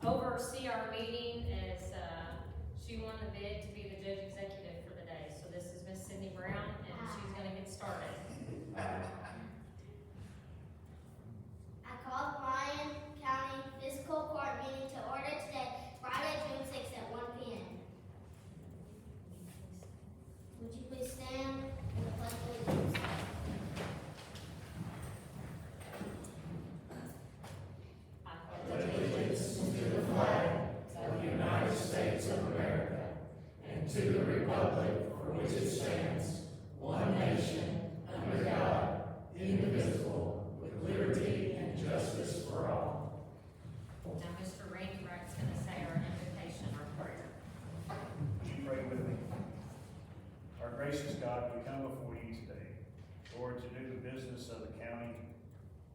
oversee our meeting as, she won the bid to be the judge executive for the day. So this is Miss Sydney Brown, and she's gonna get started. I called Lyon County Fiscal Court meeting to order today, Friday, June 6th at 1 p.m. Would you please stand for the pledge of allegiance? To the republic for which it stands, one nation, under God, indivisible, with liberty and justice for all. Now, Mr. Randy Wright's gonna say our invitation, our prayer. Would you pray with me? Our gracious God, we come before you today, Lord, to do the business of the county.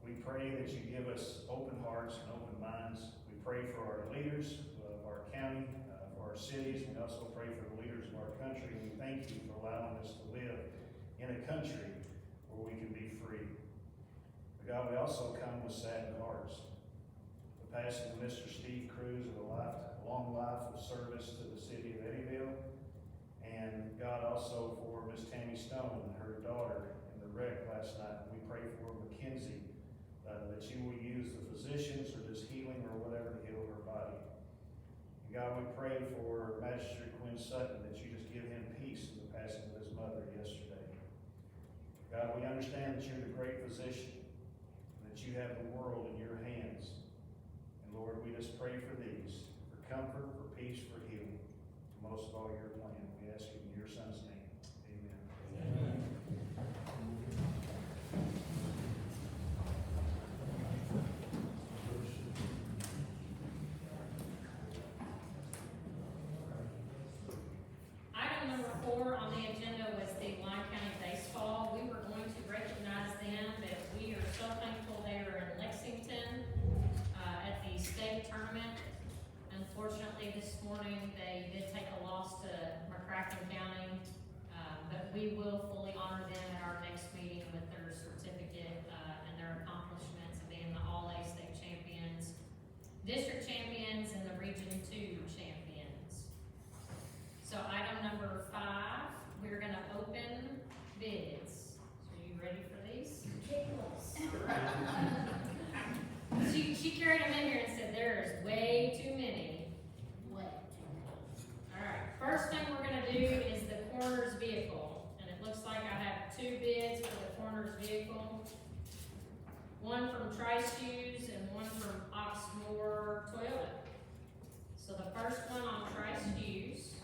We pray that you give us open hearts and open minds. We pray for our leaders of our county, for our cities. We also pray for the leaders of our country. And we thank you for allowing us to live in a country where we can be free. But God, we also come with saddened hearts. The passing of Mr. Steve Cruz of a long life of service to the city of Eddyville. And God, also for Miss Tammy Stone and her daughter in the wreck last night. We pray for Mackenzie, that you will use the physicians or just healing or whatever to heal her body. And God, we pray for Magistrate Quinn Sutton, that you just give him peace in the passing of his mother yesterday. God, we understand that you're the great physician, and that you have the world in your hands. And Lord, we just pray for these, for comfort, for peace, for healing, and most of all your plan. We ask it in your Son's name. Amen. Amen. Item number 4 on the agenda was the Lyon County Baseball. We were going to recognize them, but we are so thankful they are in Lexington at the state tournament. Unfortunately, this morning they did take a loss to McCracken County, but we will fully honor them at our next meeting with their certificate and their accomplishments of being the All-A state champions, district champions, and the Region 2 champions. So item number 5, we're gonna open bids. So you ready for these? She carried them in here and said there is way too many. Way Alright, first thing we're gonna do is the coroner's vehicle. And it looks like I have 2 bids for the coroner's vehicle. One from Tri-Shoes and one from Oxmoor Toyota. So the first one on Tri-Shoes.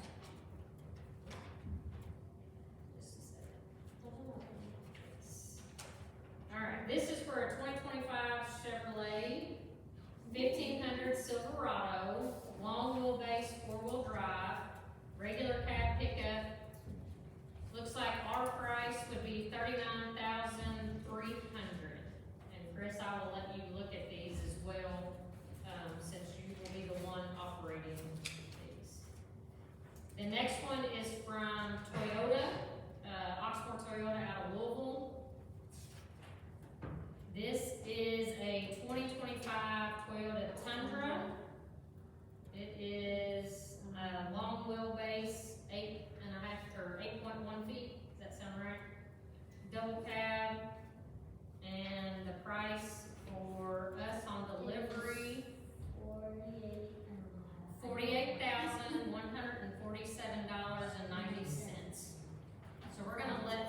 Just a second. Alright, this is for a 2025 Chevrolet 1500 Silverado, long wheelbase, 4-wheel drive, regular cab pickup. Looks like our price would be $39,300. And Chris, I will let you look at these as well, since you will be the one operating these. The next one is from Toyota, Oxmoor Toyota out of Louisville. This is a 2025 Toyota Tundra. It is a long wheelbase, 8.1 feet. Does that sound right? Double cab, and the price for us on delivery, $48,147.90. So we're gonna let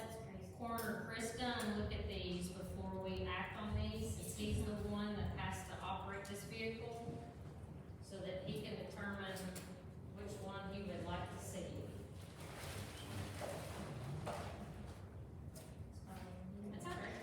Coroner Chris Dunn look at these before we act on these, since he's the one that has to operate this vehicle, so that he can determine which one he would like to see. That's all right.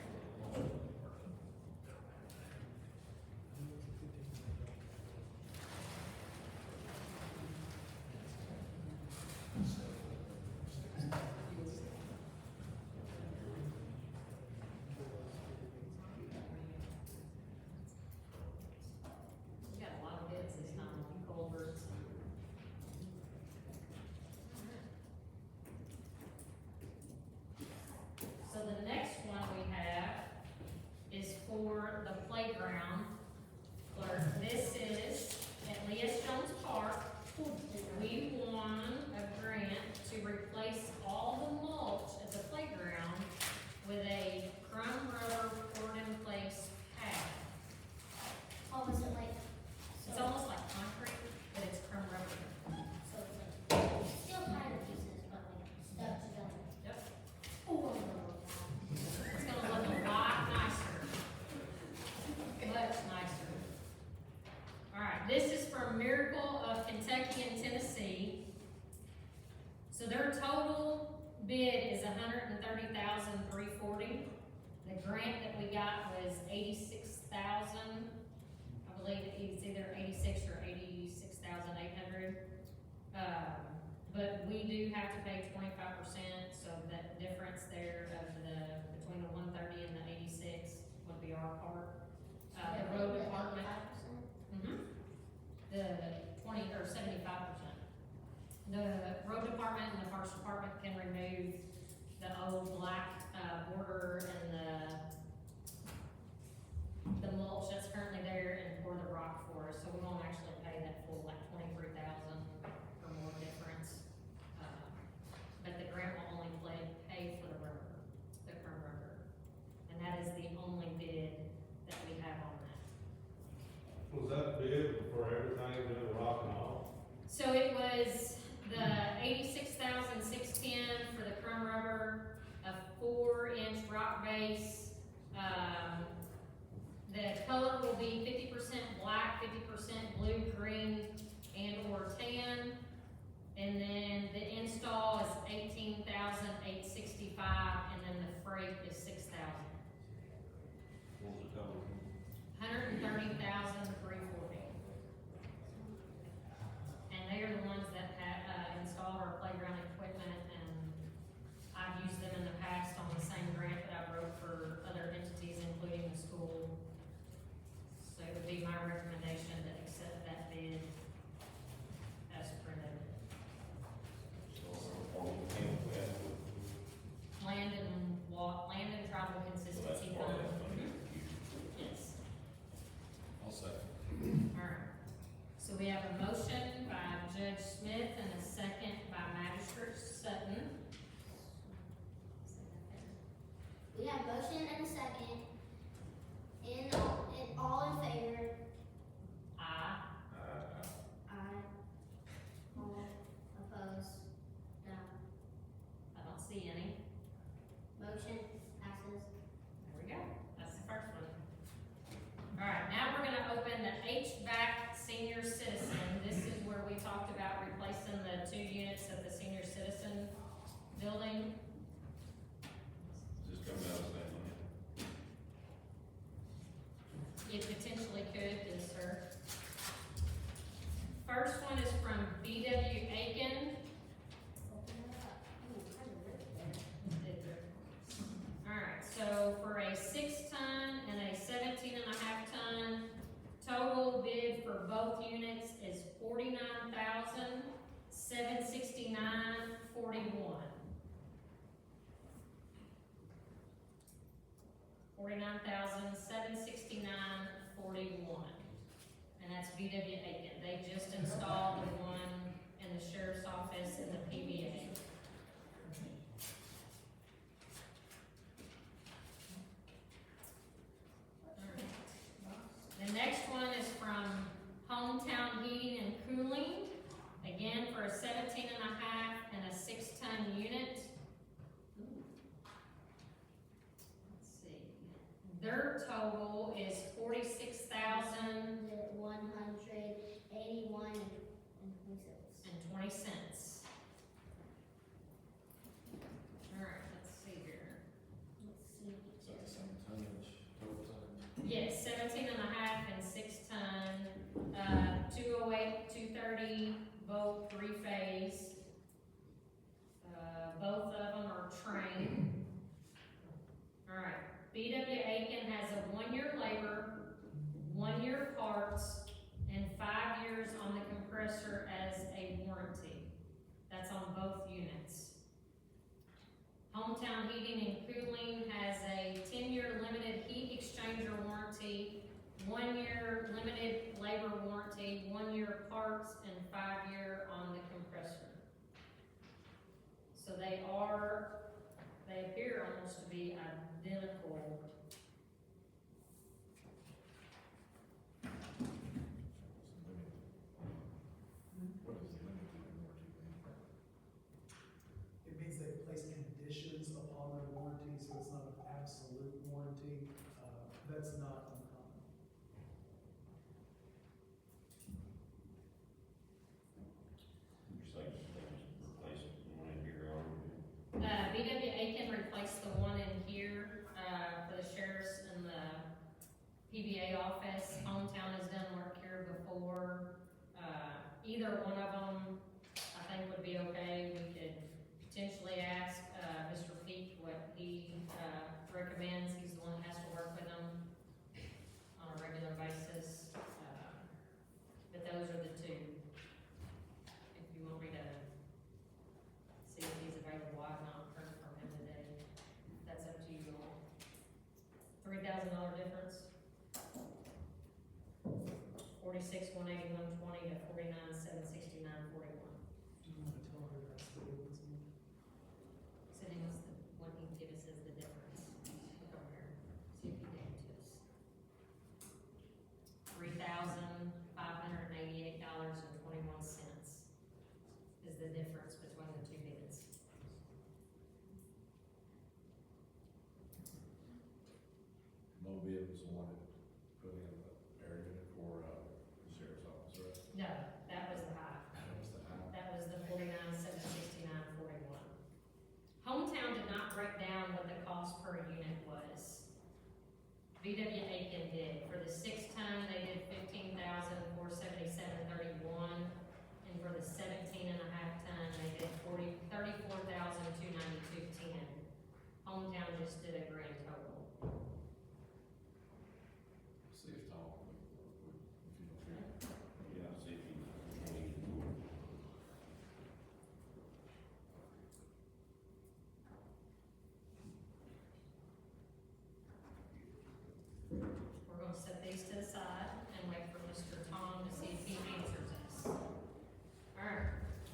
have to pay 25%, so that difference there of between the 130 and the 86 would be our part. The road department, the 20 or 75%. The road department and the parks department can remove the old black, border and the mulch that's currently there and pour the rock for us, so we won't actually pay that full, like 23,000 or more difference. But the grant will only pay for the rubber, the curb rubber. And that is the only bid that we have on that. Was that bid for everything, doing the rock and all? So it was the 86,610 for the crumb rubber, a 4-inch rock base. The color will be 50% black, 50% blue, green, and or tan. And then the install is 18,865, and then the freight is 6,000. What was the total? 130,340. And they are the ones that have installed our playground equipment, and I've used them in the past on the same grant that I wrote for other entities, including the school. So it would be my recommendation to accept that bid as printed. Land and tribal consistency fund. Yes. I'll second. Alright, so we have a motion by Judge Smith and a second by Magistrate Sutton. We have motion and a second. All in favor? Aye. Aye. All opposed? No. I don't see any. Motion passes. There we go, that's the first one. Alright, now we're gonna open the HVAC senior citizen. This is where we talked about replacing the 2 units of the senior citizen building. Just come out of the same line. It potentially could, yes, sir. First one is from B.W. Aiken. Open it up. Ooh, kind of rip there. Alright, so for a 6-ton and a 17.5-ton, total bid for both units is $49,769.41. $49,769.41. And that's B.W. Aiken. They just installed the one in the sheriff's office in the PBA. The next one is from Hometown Heating and Cooling, again for a 17.5 and a 6-ton unit. Let's see, their total is $46,181.20. Alright, let's see here. Let's see. Is that the same tonnage, total tonnage? Yes, 17.5 and 6-ton, 208, 230 volt 3-phase. Both of them are train. Alright, B.W. Aiken has a 1-year labor, 1-year parts, and 5 years on the compressor as a warranty. That's on both units. Hometown Heating and Cooling has a 10-year limited heat exchanger warranty, 1-year limited labor warranty, 1-year parts, and 5-year on the compressor. So they appear almost to be identical. What is the limited warranty mean? It means they place conditions upon their warranty, so it's not a $40,000 difference. 46,180,120 to 49,769,41. Sitting us what he give us is the difference. Look over here, see if he gave it to us. $3,588.21 is the difference between the two bids. No bid was the one that put in the air unit for, the sheriff's office, right? No, that was the high. That was the high. That was the 49,769,41. Hometown did not break down what the cost per unit was. VW Aiken did. For the 6-ton, they did $15,477.31, and for the 17.5-ton, they did $34,292.10. Hometown just did a grand total. See if Tom, if you don't care. Yeah, see if you. We're gonna set these to the side and wait for Mr. Tom to see if he answers us. Alright,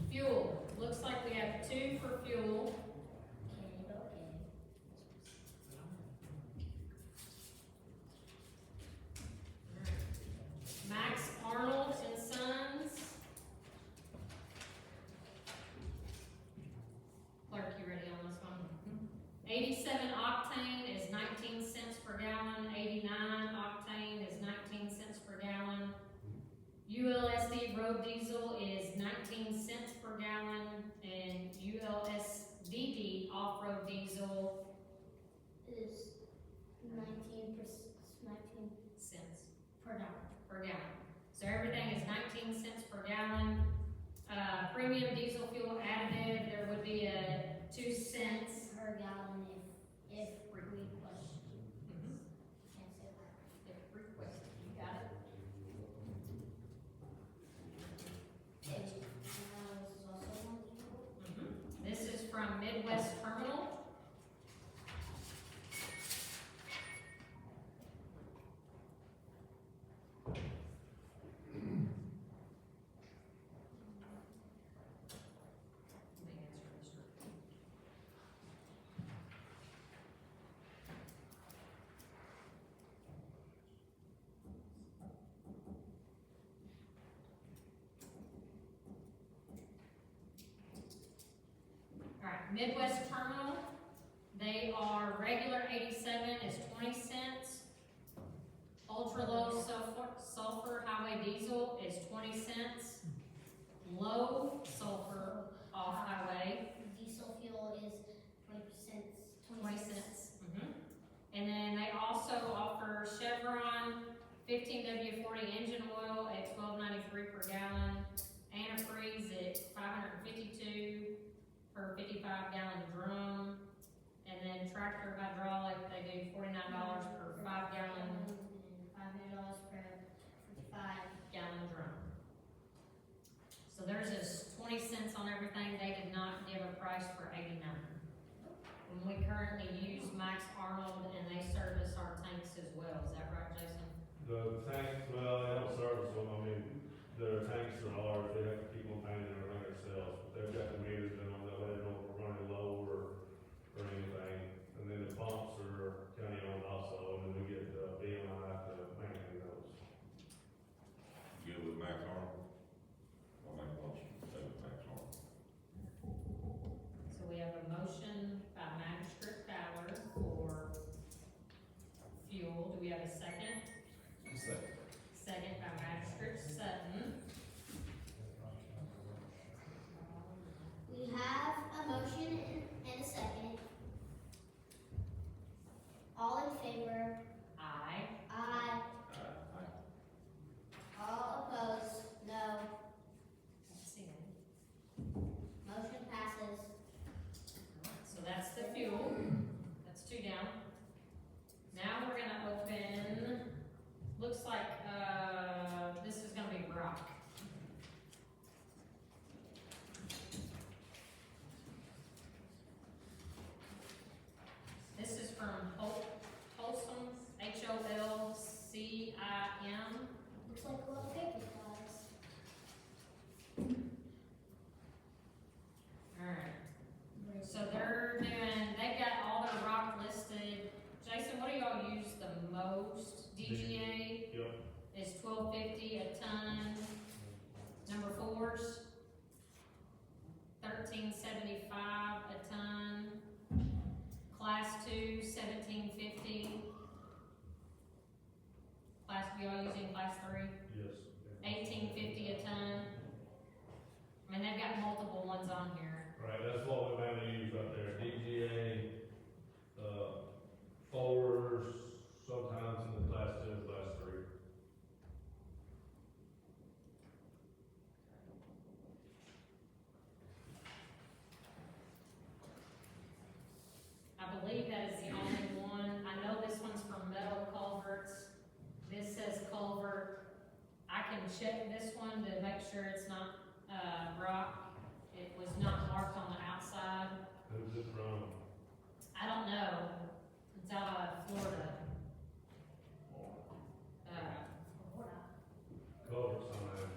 fuel, looks like we have 2 for fuel. Max Arnold and Sons. Clerk, you ready on this one? 87 octane is 19 cents per gallon, 89 octane is 19 cents per gallon. ULSD road diesel is 19 cents per gallon, and ULSDD off-road diesel Is 19 cents per gallon. per gallon. So everything is 19 cents per gallon. Premium diesel fuel additive, there would be a 2 cents. Per gallon if requested. Mhm. Can't say that. If requested, you got it? And this is also one equal. This is from Midwest Terminal. Let me answer Mr. Alright, Midwest Terminal, they are regular 87 is 20 cents. Ultra low sulfur highway diesel is 20 cents. Low sulfur off highway, Diesel fuel is 20%, 20 cents. And then they also offer Chevron 15W40 engine oil at $12.93 per gallon. Antifreeze at $552 per 55-gallon drum. And then Tractor Hydraulic, they do $49 per 5-gallon $500 per 55. drum. So theirs is 20 cents on everything. They did not give a price for 89. And we currently use Max Arnold, and they service our tanks as well. Is that right, Jason? The tanks, well, they don't service them, I mean, their tanks are large, they have to keep them painted and everything themselves. They've got the meters in them, they'll let them know if we're running low or anything. And then the pumps are county owned also, and then we get BMI to maintain those. Good with Max Arnold? I'll make a motion, stay with Max Arnold. So we have a motion by Magistrate Fowler for fuel. Do we have a second? Second by Magistrate Sutton. We have a motion and a second. All in favor? Aye. Aye. Aye. All opposed? No. Let's see then. Motion passes. So that's the fuel. That's 2 down. Now we're gonna open post DGA Yep. is $12.50 a ton. Number 4s, $13.75 a ton. Class 2, $17.50. Class, y'all using class 3? Yes. $18.50 a ton. I mean, they've got multiple ones on here. Right, that's what we mainly use right there, DGA, fours, sometimes in the class 2 and class 3. I believe that is the only one. I know this one's from Metal Culverts. This says culvert. I can check this one to make sure it's not, rock. It was not marked on the outside. Who's it from? I don't know. It's out of Florida. Culver's on that.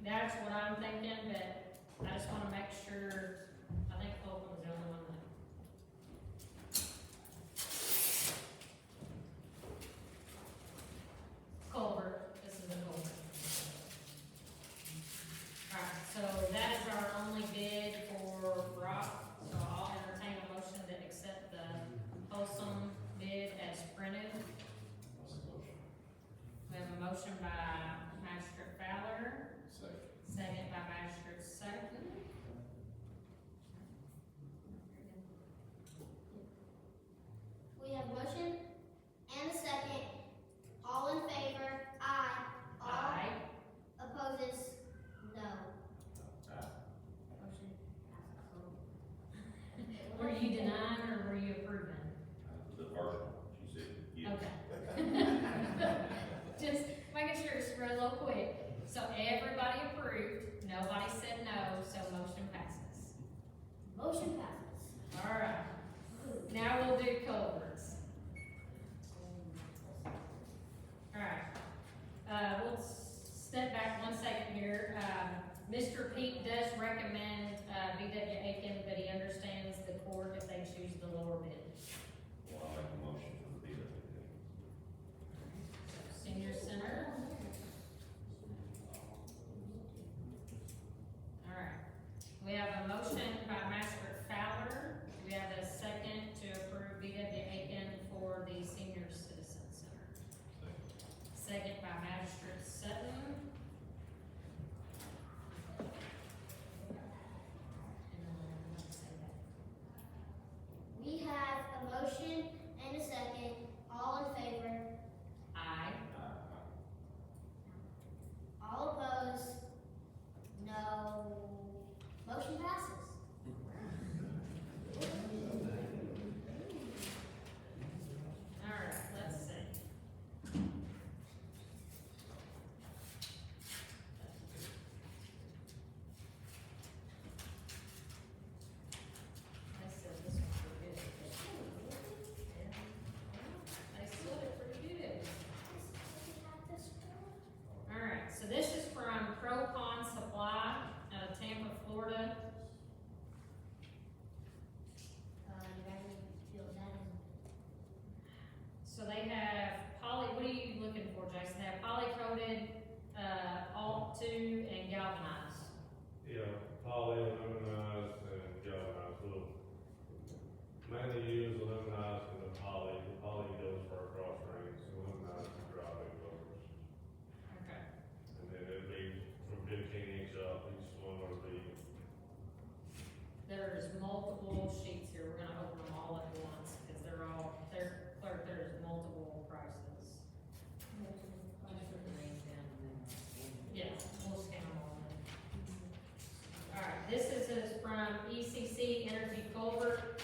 That's what I'm thinking, but I just wanna make sure. I think Fulton was the only one that. Culvert, this is a culvert. Alright, so that is our only bid for rock, so I'll entertain a motion to accept the Folsom bid as printed. We have a motion by Magistrate Fowler, second by Magistrate Sutton. We have motion and a second. All in favor? Aye. All Aye. opposes? No. Motion Were you denying or were you approving? The first one, she said, yes. Okay. Just making sure it's real quick. So everybody approved, nobody said no, so motion passes. Motion passes. Alright, now we'll do culverts. Alright, we'll step back 1 second here. Mr. Pete does recommend, B.W. Aiken, but he understands the court if they choose the lower bid. Well, I make a motion for the bid. Senior Center. Alright, we have a motion by Magistrate Fowler. We have a second to approve B.W. Aiken for the Senior Citizen Center. Second by Magistrate Sutton. We have a motion and a second. All in favor? Aye. All opposed? No. Motion passes. Alright, let's see. I said this one's pretty good. I said it pretty good. Alright, so this is from Pro Pond Supply out of Tampa, Florida. You guys need to fill that in. So they have poly, what are you looking for, Jason? They have poly-coated, alt 2 and galvanized. Yeah, poly, aluminized, and galvanized. We'll mainly use aluminized and the poly. The poly goes for our cross range, aluminized is driving motors. Okay. And then it'd be from 15 inch up, each one would be, There's multiple sheets here, we're gonna open them all at once, because they're all, clerk, there's multiple prices. Yeah, we'll scan them all in. Alright, this is from ECC Energy Culvert.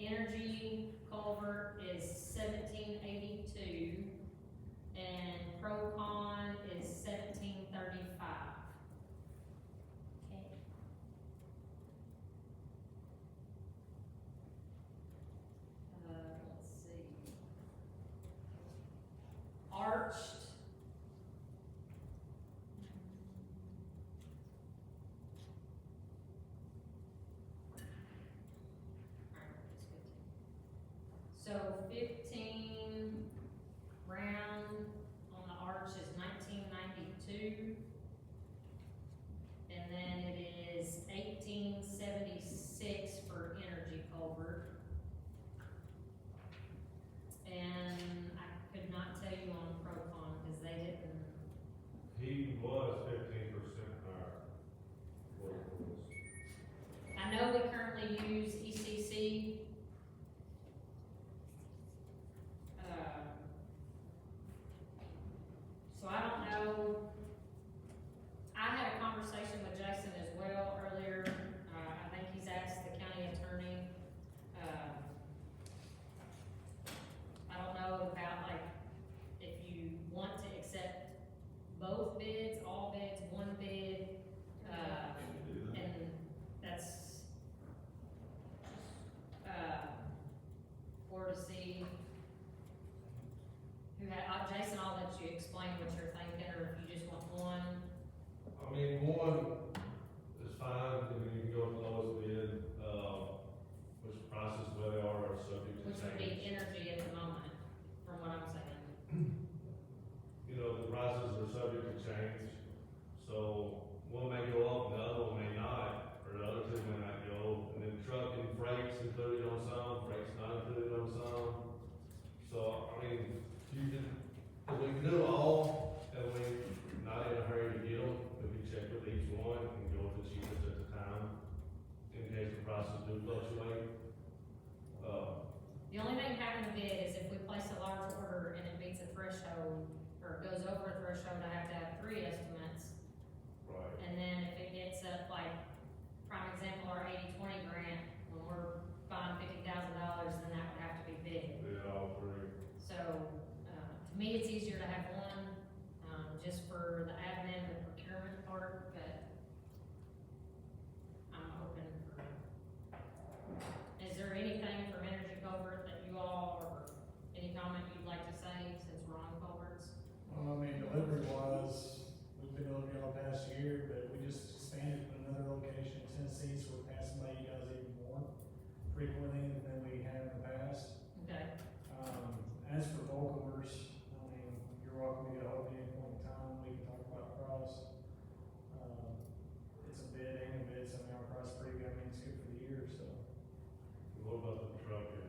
energy culvert is $17.82, and Procon is $17.35. Okay. Let's see. Arched. So 15 round on the arch is $19.92. And then it is $18.76 for energy culvert. And I could not tell you on Procon, cause they didn't, He was 15% higher. I know we currently use ECC. So I don't know, I had a conversation with Jason as well earlier, I think he's asked the county attorney, I don't know about like, if you want to accept both bids, all bids, one bid, and that's, or to see who had, Jason, I'll let you explain what you're thinking, or if you just want one. I mean, one is fine, I mean, you can go with the lowest bid, which prices where they are subject to Which would be change. energy at the moment, from what I'm saying. You know, the prices are subject to change, so one may go up, the other one may not, or the other two may not go, and then truck and freight's included on some, freight's not included on some. So, I mean, you can, if we can do it all, and we're not in a hurry to get them, we can check with each one and go with the cheapest at the time, in case the prices do fluctuate. The only thing having a bid is if we place a large order and it meets a threshold, or goes over a threshold, I have to have 3 estimates. Right. And then if it gets up, like, prime example, our 80-20 grant, when we're buying $50,000, then that would have to be bid. Yeah, all three. So, to me, it's easier to have one, just for the admin, the procurement part, but I'm open for. Is there anything from Energy Culvert that you all, or any comment you'd like to say, since we're on culverts? Well, I mean, delivery wise, we've been over here the past year, but we just expanded to another location in Tennessee, so we're passing by you guys even more frequently than we have in the past. Okay, As for Vulcamers, I mean, you're welcome to get a hold of me at any point in time, we can talk about price. It's a bid, ain't a bid, so I mean, our price is pretty good, I mean, it's good for the year, so. What about the trucking?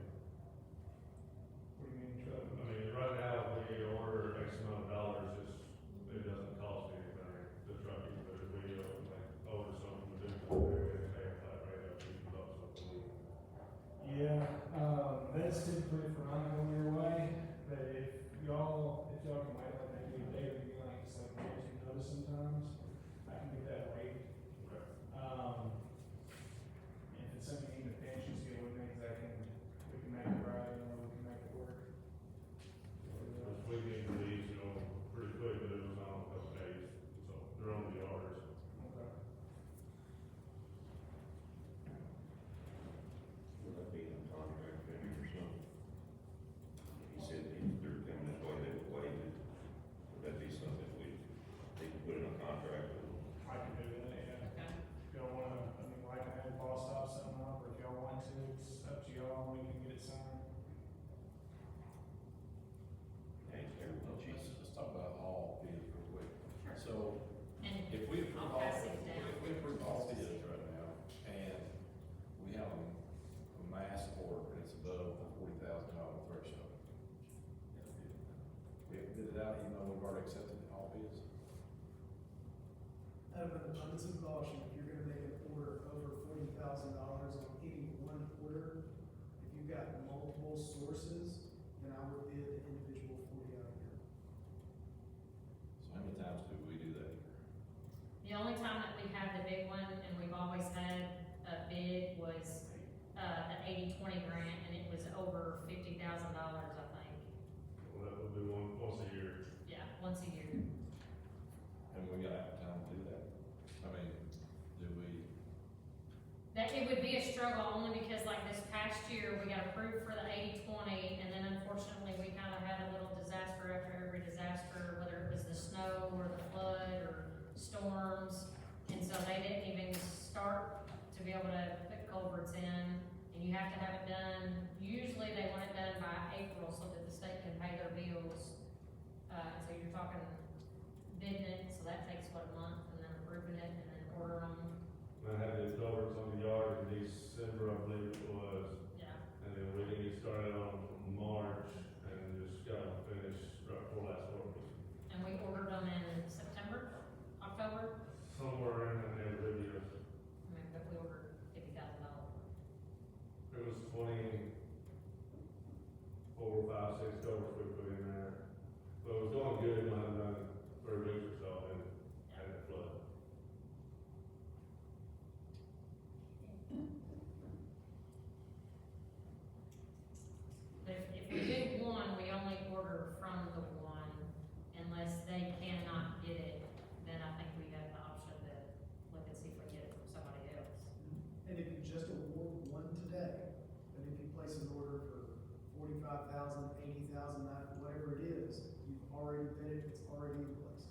What do you mean, I truck? mean, right now, if we order X amount of dollars, it doesn't cost anything, the trucking, but if we, like, order something to do, they pay a flat rate of $50 a week. Yeah, that's typically for not going your way, but if y'all can wait like maybe a day or maybe like it's like a day or two notice sometimes, I can get that rate. Okay. If it's something you need to pinch, just get with me, cause we can make it right, you know, we can make it work. This weekend, these, pretty quick, but it was on a couple days, so they're on the orders. Okay. Will that be in the contract maybe or something? He said they're coming this way, they would waive it. Would that be something they could put in a contract with them? I can do that, yeah. okay. If y'all wanna, I mean, like, I have the boss stop something up, or if y'all want to, it's up to y'all, we can get it signed. Hey, everyone, Jesus. Let's talk about all bids real quick. Sure. So, And if we approve I'll all, pass these down. if we approve all bids right now, and we have a mass order, and it's above the $40,000 threshold. We have bid it out, even though we've already accepted all bids. Out of an abundance of caution, if you're gonna make an order over $40,000 on any one order, if you've got multiple sources, then I would bid the individual 40 out of here. So how many times do we do that here? The only time that we had the big one, and we've always had a bid, was, the 80-20 grant, and That it would be a struggle only because like this past year, we got approved for the 80-20, and then unfortunately, we kind of had a little disaster after every disaster, whether it was the snow or the flood or storms. And so they didn't even start to be able to put culverts in, and you have to have it done, usually they want it done by April so that the state can pay their bills. So you're talking bidding it, so that takes what, a month, and then approving it, and then order them. I had the culverts on the yard in December, I believe it was, Yeah. and then we didn't get started on March, and just got them finished right before last work week. And we ordered them in September, October. Somewhere in there, video. I mean, but we ordered $50,000. It was 24, 5, 6 culverts we put in there. But it was going good, when I done 3 weeks or so, and had it flood. But if we do one, we only order from the one unless they cannot get it, then I think we have the option to look and see if we get it from somebody else. And if you just award one today, but if you place an order for 45,000, 80,000, whatever it is, you've already bid it, it's already in place.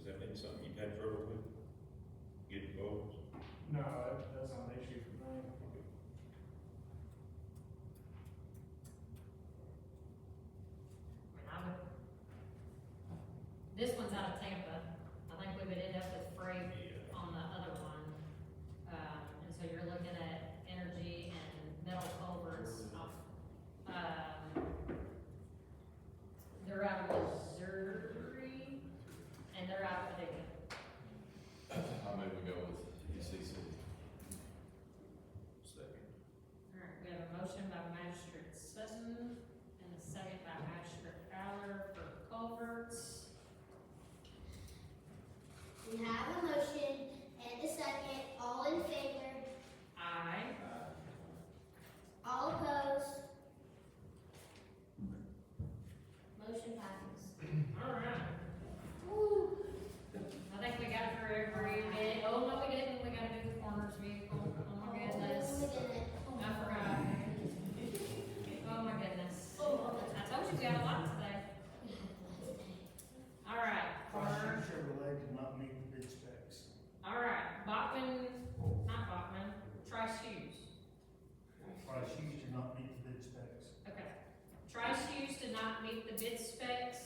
Is that maybe something you've had trouble with? Getting quotes? No, that's not an issue for me. I mean, this one's out of Tampa. I think we would end up with freight on the other one. And so you're looking at energy and metal culverts. They're out of Missouri, and they're out of Paducah. I move we go with UCC. Second. Alright, we have a motion by Magistrate Sutton and a second by Magistrate Fowler for culverts. We have a motion and a second, all in favor, Aye. all opposed. Motion passes. Alright. Woo. I think we got through every bit. Oh, no, we didn't. We gotta do the coroner's vehicle. Oh my goodness. I forgot. Oh my goodness. I told you we got a lot today. Alright, coroner. Chevrolet did not meet the bid specs. Alright, Bachman, not Bachman, Tri-Shoes. Price used did not meet the bid specs. Okay. Tri-Shoes did not meet the bid specs,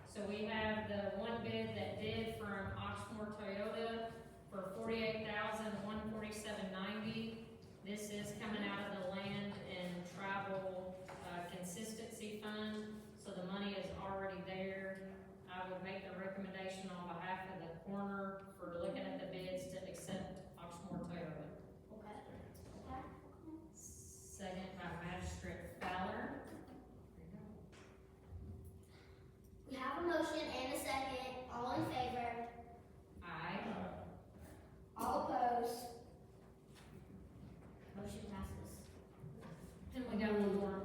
so we have the one bid that did from Oxmoor Toyota for $48,147.90. This is coming out of the Land and Travel Consistency Fund, so the money is already there. I would make the recommendation on behalf of the coroner for looking at the bids to accept Oxmoor Toyota. Okay. Second by Magistrate Fowler. We have a motion and a second, all in favor, Aye. all opposed. Motion passes. And we got one more.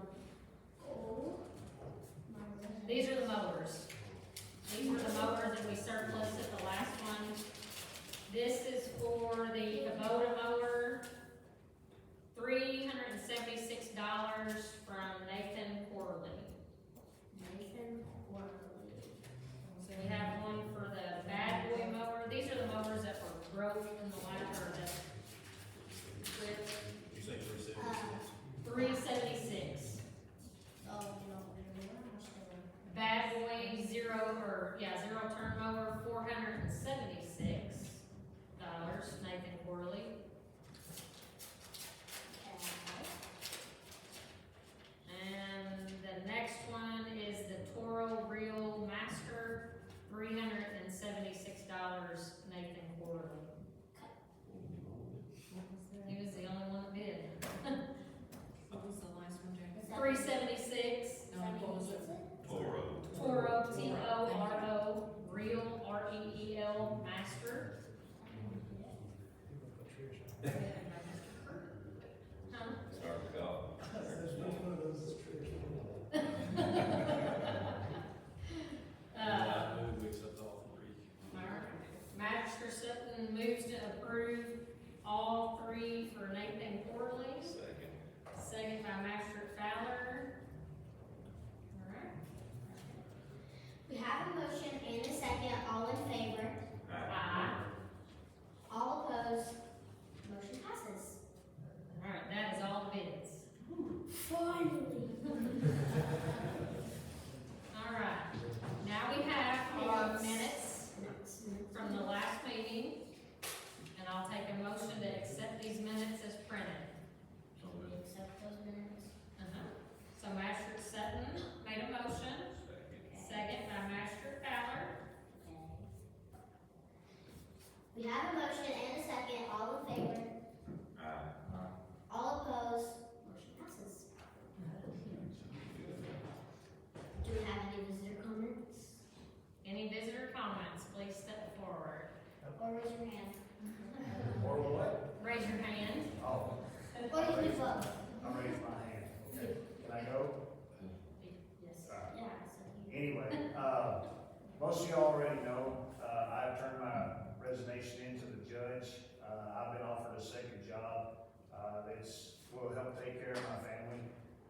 Oh. These are the mowers. These were the mowers that we surplus at the last one. This is for the Kubota mower, $376 from Nathan Corley. Nathan Corley. So we have one for the bad boy mower. These are the mowers that were broke in the last, or that ripped. Did you say 376? $376. Oh, no, how much they were? Bad boy zero turn mower, $476. Nathan Corley. And the next one is the Toro Real Master, $376. Nathan Corley. He was the only one that bid. What was the last one, Jackie? 376. No, what was it? Toro. Toro, T-O-R-O, Real, R-E-E-L, Master. Huh? Start with golf. There's one of those is tricky. I move we accept all three. Alright. Magistrate moves to approve all three for Nathan Corley. Second. Second by Master Fowler. All right. We have a motion and a second, all in favor? Aye. All opposed? Motion passes. All right, that is all the bids. Finally. All right, now we have our minutes from the last meeting, and I'll take a motion to accept these minutes as printed. We accept those minutes. So Master Sutton made a motion, second by Master Fowler. We have a motion and a second, all in favor? Aye. All opposed? Motion passes. Do we have any visitor comments? Any visitor comments, please step forward. Or raise your hand? Or what? Raise your hand. Oh, Or you can do both. I raised my hand. Okay. Can I go? Yes. Yeah, so you. Anyway, most of you already know, I've turned my resignation in to the judge. I've been offered a second job, that's, will help take care of my family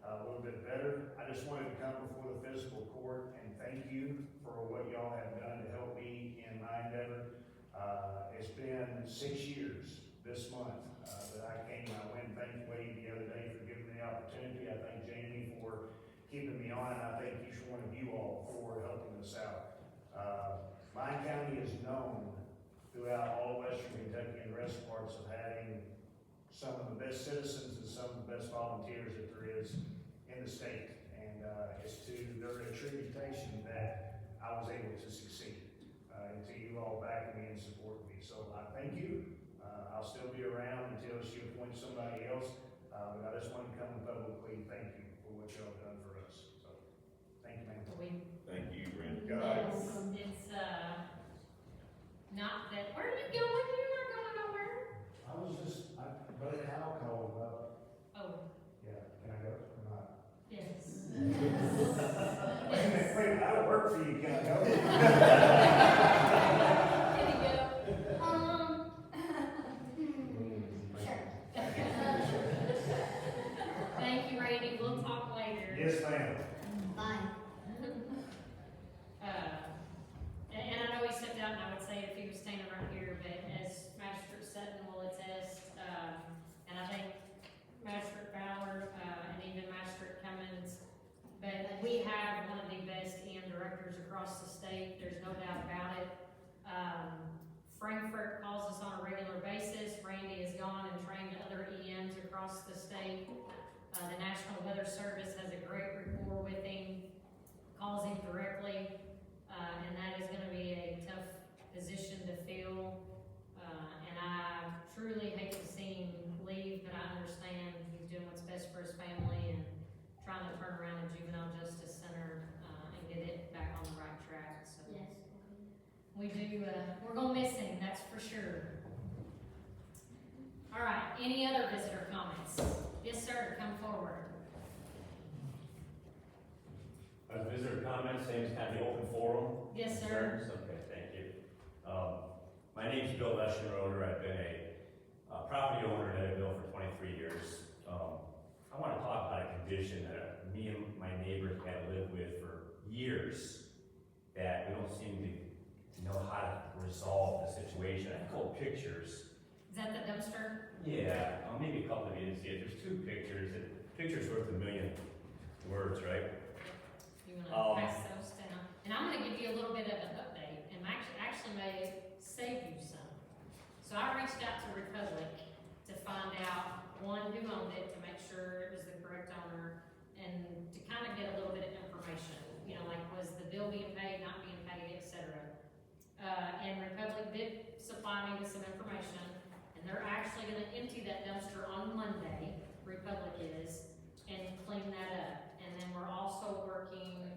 a little bit better. I just wanted to come before the fiscal court and thank you for what y'all have done to help me in my endeavor. It's been 6 years this month, that I came, I went and thanked Wade the other day for giving me the opportunity. I thank Jamie for keeping me on, and I thank each one of you all for helping us out. Lyon County is known throughout all Western Kentucky and the rest parts of having some of the best citizens and some of the best volunteers that there is in the state. And it's to their attribution that I was able to succeed, and to you all backing me and supporting me. So I thank you. I'll still be around until she appoints somebody else, but I just want to come and publicly thank you for what y'all have done for us. So, thank you, ma'am. Thank you, Brenda. It's not that, where are you going? You're not going nowhere. I was just, Brother Hal called about, Oh, yeah, can I go or not? yes. Wait, that'll work for you, can I go? Can you go? Thank you, Randy. We'll talk later. Yes, ma'am. Bye. And I know he stepped out, and I would say if he was standing right here, but as Master Sutton will attest, and I think Master Fowler, and even Master Cummins, but we have one of the best EM directors across the state, there's no doubt about it. Frankfurt calls us on a regular basis. Randy has gone and trained other EMs across the state. The National Weather Service has a great rapport with him, calls him directly, and that is gonna be a tough position to fill. And I truly hate to see him leave, but I understand he's doing what's best for his family and trying to turn around the juvenile justice center, and get it back on the right track, so. Yes. We do, we're gonna miss him, that's for sure. All right, any other visitor comments? Yes, sir, come forward. Visitor comments, same as kind of the open forum? Yes, sir. Okay, thank you. My name's Bill Leschenroder. I've been a property owner in Evansville for 23 years. I want to talk about a condition that me and my neighbors had to live with for years that we don't seem to know how to resolve the situation. I pulled pictures. Is that the dumpster? Yeah, maybe a couple of you didn't see it. There's two pictures. The picture's worth a million words, right? You wanna pass those down? And I'm gonna give you a little bit of an update, and actually may save you some. So I reached out to Republic to find out, one, who owned it, to make sure it was the correct owner, and to kind of get a little bit of information. You know, like, was the bill being paid, not being paid, et cetera. And Republic did supply me with some information, and they're actually gonna empty that dumpster on Monday, Republic is, and clean that up. And then we're also working,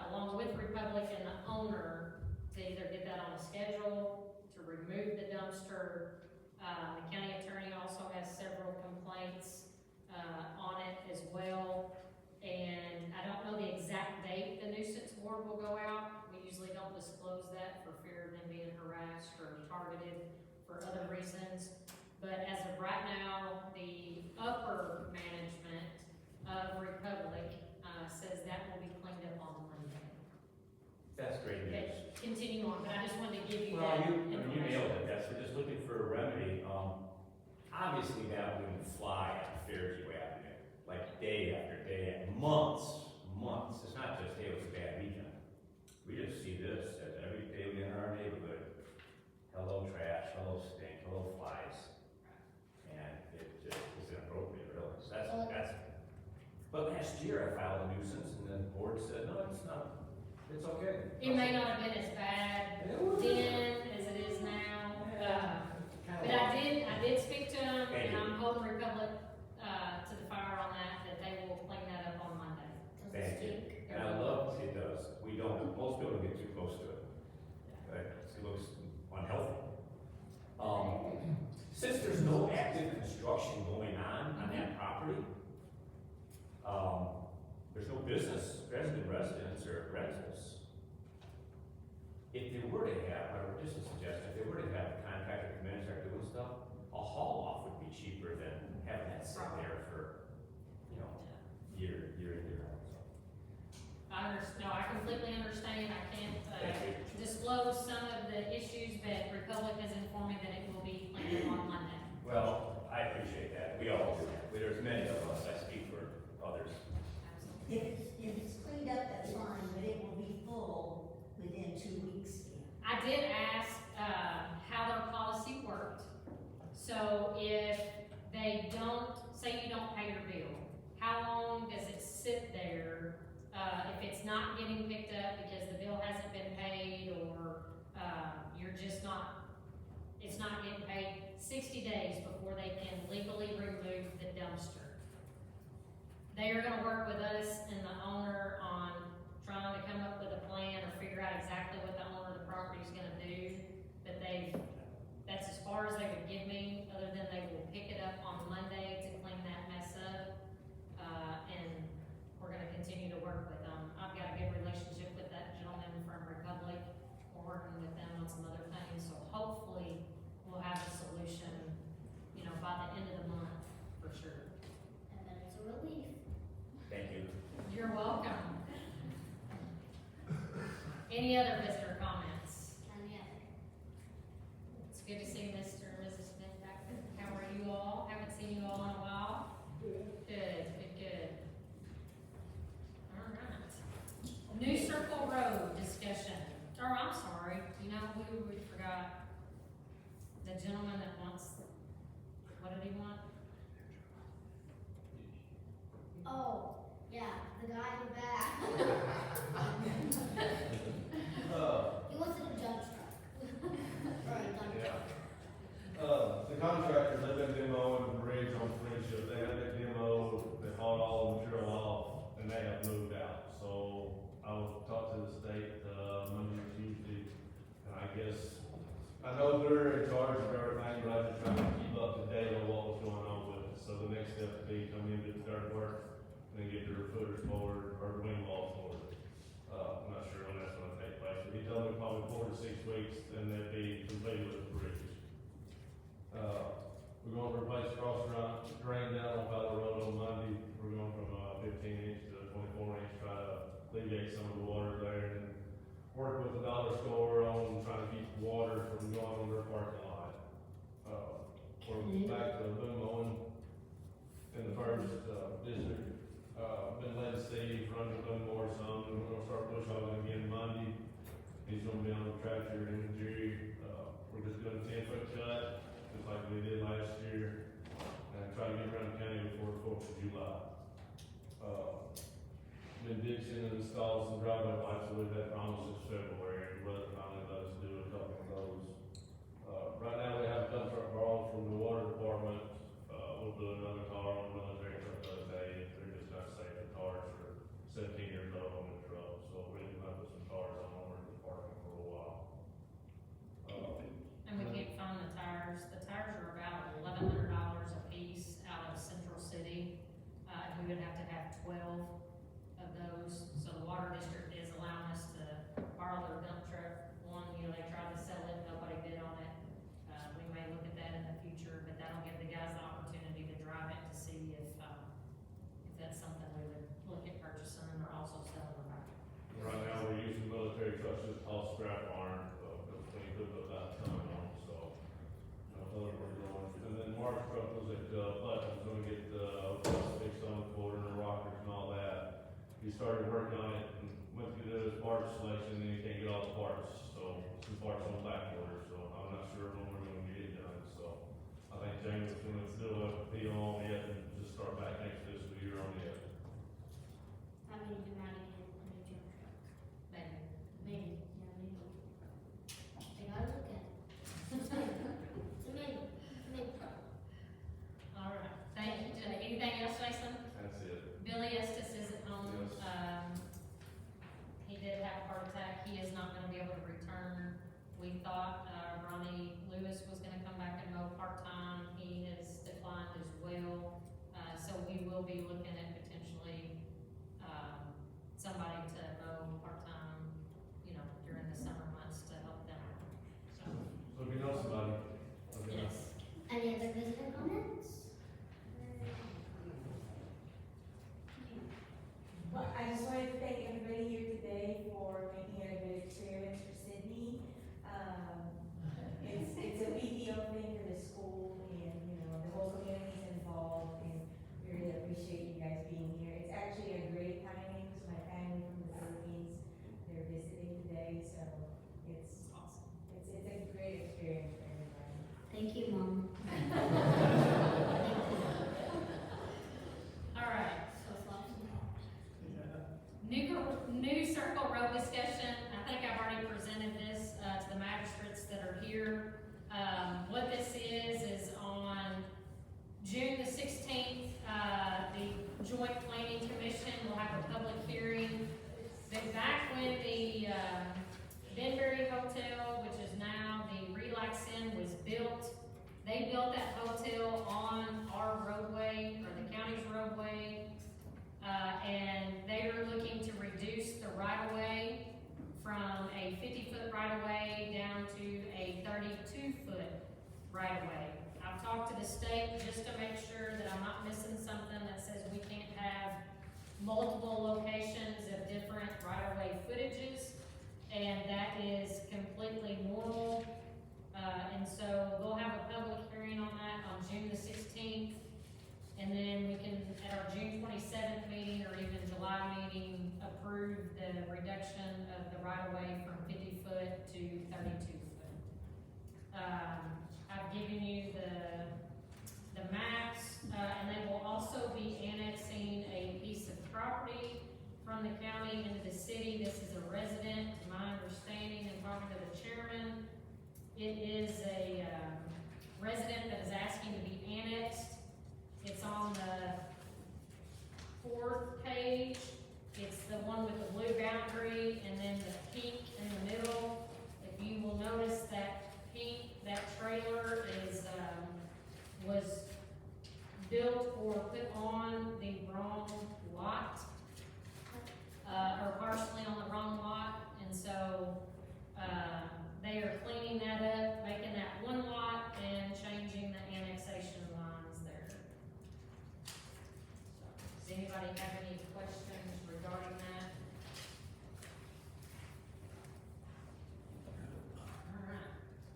along with Republic and the owner, to either get that on a schedule, to remove the dumpster. The county attorney also has several complaints, on it as well. And I don't know the exact date the nuisance board will go out. We usually don't disclose that for fear of them being harassed or targeted for other reasons. But as of right now, the upper management of Republic, says that will be cleaned up on Monday. That's great news. But continue on, but I just wanted to give you Well, that you information. nailed it, that's, we're just looking for a remedy. Obviously that wouldn't fly at Fairview Avenue, like day after day, months. It's not just, hey, it was a bad weekend. We just see this every day we enter our neighborhood. Hello trash, hello stink, hello flies. And it just is inappropriate, really. So that's, but last year I filed a nuisance and the board said, no, it's not, it's okay. It may not have been as bad then as it is now, but I did speak to them, and I'm holding Republic, to the fire on that they will clean that up on Monday. Thank you. And I love it does. We don't, most people don't get too close to it. It looks unhealthy. Since there's no active construction going on that property, there's no business, residents or rentals. If they were to have, or just a suggestion, if they were to have the contractor come in and start doing stuff, a haul off would be cheaper than having that sit there for, year in, year out. So. I completely understand, I can't, Thank you. disclose some of the issues, but Republic has informed me that it will be cleaned up on Monday. Well, I appreciate that. We all do that. There's many of us. I speak for others. If it's cleaned up, that's fine, but it will be full within 2 weeks. I did ask, how their policy worked. So if they don't, say you don't pay your bill, how long does it sit there? If it's not getting picked up because the bill hasn't been paid, or, you're just not, it's not getting paid, 60 days before they can legally remove the dumpster. They are gonna work with us and the owner on trying to come up with a plan or figure out exactly what the owner of the property is gonna do. But that's as far as they would give me, other than they will pick it up on Monday to clean that mess up. And we're gonna continue to work with them. I've got a good relationship with that gentleman from Republic. We're working with them on some other things, so hopefully we'll have a solution, by the end of the month, for sure. And then it's a relief. Thank you. You're welcome. Any other visitor comments? Any other? It's good to see Mr. and Mrs. Smith back there. How are you all? Haven't seen you all in a while. Good. All right. New Circle Road discussion. Oh, I'm sorry. We forgot the gentleman that wants, what did he want? Oh, yeah, the guy in the back. He wants a dump truck. Or a dump truck. The contractors, they've been demoing the bridge on Friendship, they had that demo, they hauled all the material off, and they have moved out. So I will talk to the state, Monday or Tuesday, and I guess, I know they're in charge of everything, but I just trying to keep up to date on what was going on with it. So the next step would be come in, do the dirt work, and then get their footers forward, or the wing walls forward. I'm not sure when that's gonna take place, but he told me probably 4 to 6 weeks, then they'd be completed with the bridge. We're going to replace cross drain down on Valley Road on Monday. We're going from 15 inch to 24 inch, try to alleviate some of the water there, and work with the dollar store on trying to keep water from going on their parking lot. We're back to boom mowing in the first district. Been letting Steve run the boom mower some, and we're gonna start push hogging again Monday. He's gonna be on the tractor and the jury. We're just doing a 10-foot cut, just like we did last year, and try to get around the county before the 4th of July. Been ditching and installed some driveway pipes, so we've had promises February, but finally let us do a couple of those. Right now we have a dump truck borrowed from the water department. We'll do another car on a military truck the other day. They're just not safe. The cars are 17 years old on the truck, so we're gonna put some cars on over in the parking for a while. And we can't find the tires. The tires are about $1,100 a piece out of Central City. We would have to have 12 of those. So the water district is allowing us to borrow their dump truck, one, Thank you, Mom. All right. So sloppy. New circle road discussion. I think I've already presented this, to the magistrates that are here. What this is on June the 16th, the Joint Planning Commission will have a public hearing. But back when the, Benbury Hotel, which is now the Relax Inn, was built, they built that hotel on our roadway, or the county's roadway. And they were looking to reduce the right-of-way from a 50-foot right-of-way down to a 32-foot right-of-way. I've talked to the state just to make sure that I'm not missing something that says we can't have multiple locations of different right-of-way footages, and that is completely normal. And so we'll have a public hearing on that on June the 16th. And then we can, at our June 27th meeting or even July meeting, approve the reduction of the right-of-way from 50 foot to 32 foot. I've given you the maps, and they will also be annexing a piece of property from the county into the city. This is a resident, to my understanding, and talking to the chairman. It is a resident that is asking to be annexed. It's on the 4th page. It's the one with the blue boundary and then the pink in the middle. If you will notice that pink, that trailer is, was built or put on the wrong lot, or partially on the wrong lot. And so, they are cleaning that up, making that one lot and changing the annexation lines there. Does anybody have any questions regarding that?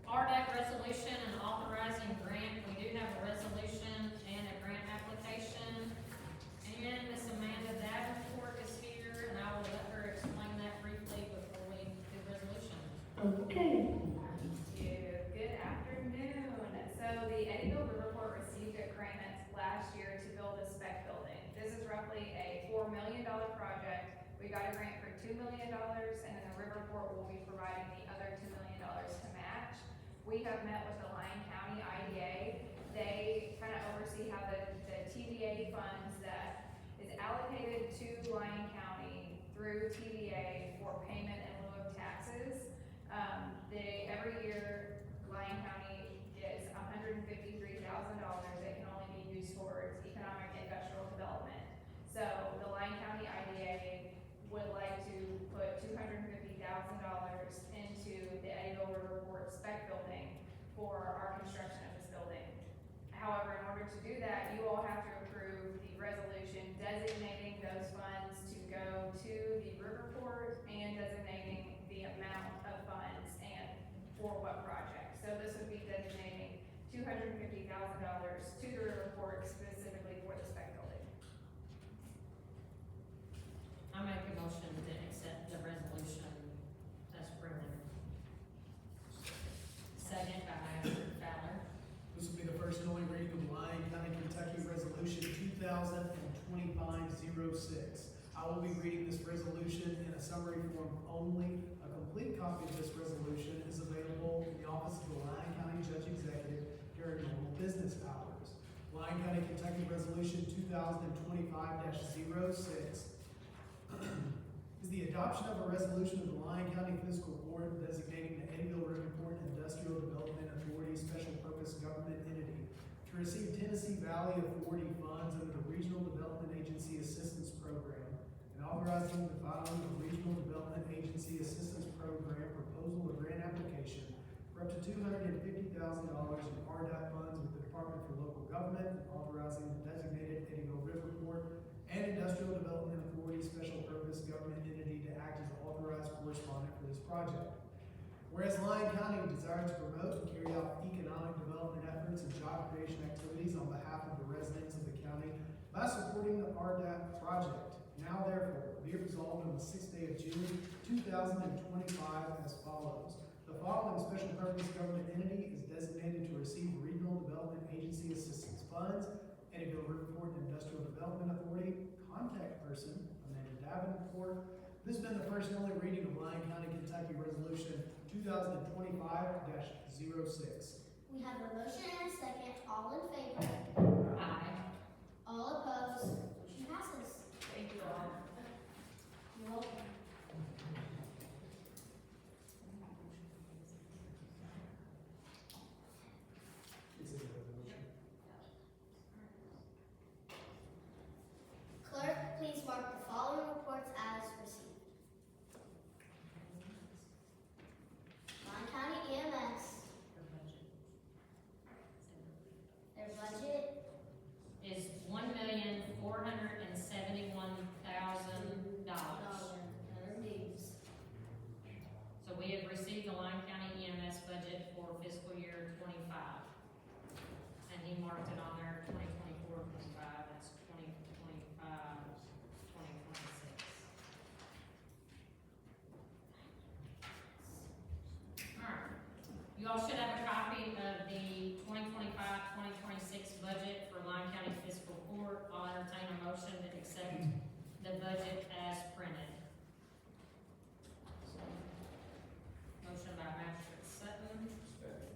Alright. RDAC resolution and authorizing grant. We do have a resolution and a grant application. And Miss Amanda Davenport is here, and I will let her explain that briefly before we do the resolution. Okay. Thank you. Good afternoon. So the Eddyville Riverport received a grant last year to build a spec building. This is roughly a $4 million project. We got a grant for $2 million, and then the Riverport will be providing the other $2 million to match. We have met with the Lyon County IDA. They kind of oversee how the TVA funds that is allocated to Lyon County through TVA for payment in lieu of taxes. Every year, Lyon County gets $153,000 that can only be used towards economic industrial development. So the Lyon County IDA would like to put $250,000 into the Eddyville Riverport spec building for our construction of this building. However, in order to do that, you all have to approve the resolution designating those funds to go to the Riverport and designating the amount of funds and for what project. So this would be designating $250,000 to the Riverport specifically for the spec building. I make a motion to accept the resolution as printed. Second by Magistrate Fowler. This will be the first and only reading of Lyon County, Kentucky Resolution 2025-06. I will be reading this resolution in a summary form only. A complete copy of this resolution is available in the office of the Lyon County Judge Executive during normal business hours. Lyon County, Kentucky Resolution 2025-06 is the adoption of a resolution of the Lyon County Fiscal Court designating the Eddyville Riverport Industrial Development Authority Special Purpose Government Entity to receive Tennessee Valley Authority funds under the Regional Development Agency Assistance Program, and authorizing the filing of Regional Development Agency Assistance Program proposal or grant application for up to $250,000 in RDOT funds with the Department for Local Government, and authorizing the designated Eddyville Riverport and Industrial Development Authority Special Purpose Government Entity to act as the authorized correspondent for this project. Whereas Lyon County desires to promote and carry out economic development efforts and job creation activities on behalf of the residents of the county by supporting the RDAP project. Now therefore, be it resolved on the 6th day of June, 2025 as follows. The following special purpose government entity is designated to receive Agency Assistance Funds, Eddyville Riverport and Industrial Development Authority, contact person, Amanda Davenport. This has been the first and only reading of Lyon County, Kentucky Resolution 2025-06. We have a motion and a second. All in favor? Aye. All opposed? Motion passes. Thank you all. You're welcome. This is a resolution. Clerk, please mark the following reports as received. Lyon County EMS, their budget, Is $1,471,000. Other dues. So we have received the Lyon County EMS budget for fiscal year '25. And he marked it on there, 2024-25. That's 2025-2026. Alright, you all should have a copy of the 2025-2026 budget for Lyon County Fiscal Court. I'll entertain a motion to accept the budget as printed. Motion by Magistrate Sutton,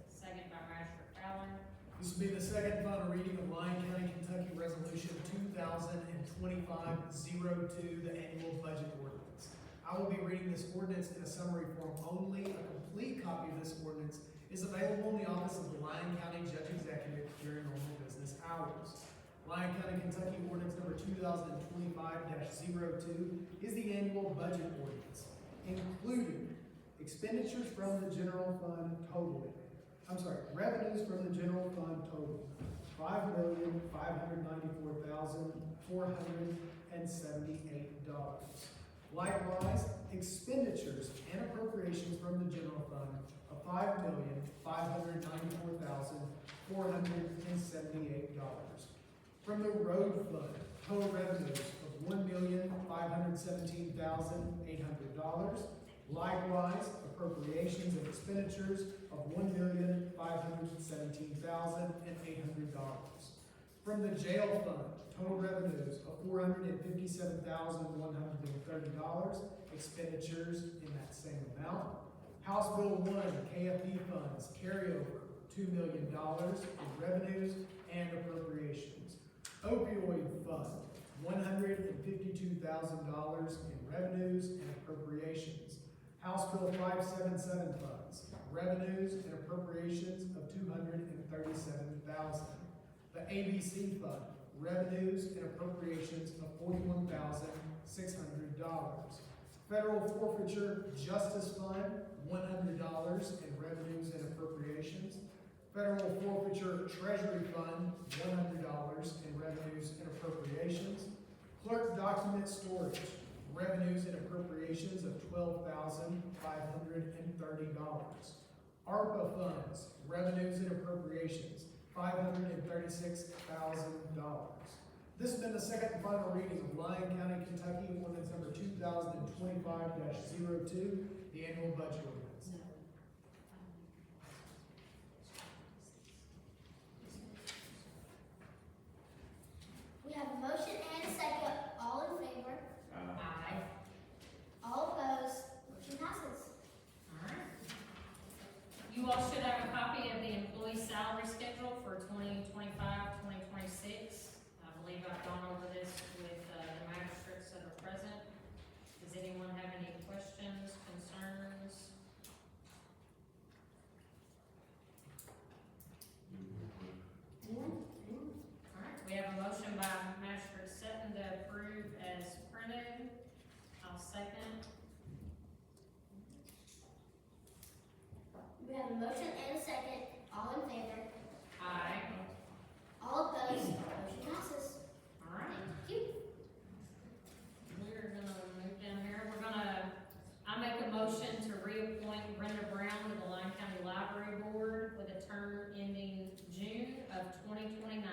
second by Magistrate Fowler. This will be the second and final reading of Lyon County, Kentucky Resolution 2025-02, the annual budget ordinance. I will be reading this ordinance in a summary form only. A complete copy of this ordinance is available in the office of the Lyon County Judge Executive during normal business hours. Lyon County, Kentucky ordinance number 2025-02 is the annual budget ordinance, including expenditures from the general fund totaling, revenues from the general fund totaling $5,594,478. Likewise, expenditures and appropriations from the general fund of $5,594,478. From the road fund, total revenues of $1,517,800. Likewise, appropriations and expenditures of $1,517,800. From the jail fund, total revenues of $457,130, expenditures in that same amount. House Bill 1 KFP funds carryover $2 million in revenues and appropriations. Opioid fund $152,000 in revenues and appropriations. House Bill 577 funds, revenues and appropriations of $237,000. The ABC fund, revenues and appropriations of $41,600. Federal Forfeiture Justice Fund, $100 in revenues and appropriations. Federal Forfeiture Treasury Fund, $100 in revenues and appropriations. Clerk Document Storage, revenues and appropriations of $12,530. ARPA funds, revenues and appropriations, $536,000. This has been the second and final reading of Lyon County, Kentucky, ordinance number 2025-02, the annual budget ordinance. We have a motion and a second. All in favor? Aye. All opposed? Motion passes. Alright. You all should have a copy of the employee salary schedule for 2025-2026. I believe I've gone over this with the magistrates that are present. Does anyone have any questions, concerns? Alright, we have a motion by Magistrate Sutton to approve as printed. I'll second. We have a motion and a second. All in favor? Aye. All opposed? Motion passes. Alright. Thank you. We're gonna move down here, I make a motion to reappoint Brenda Brown to the Lyon County Library Board with a term ending June of 2029.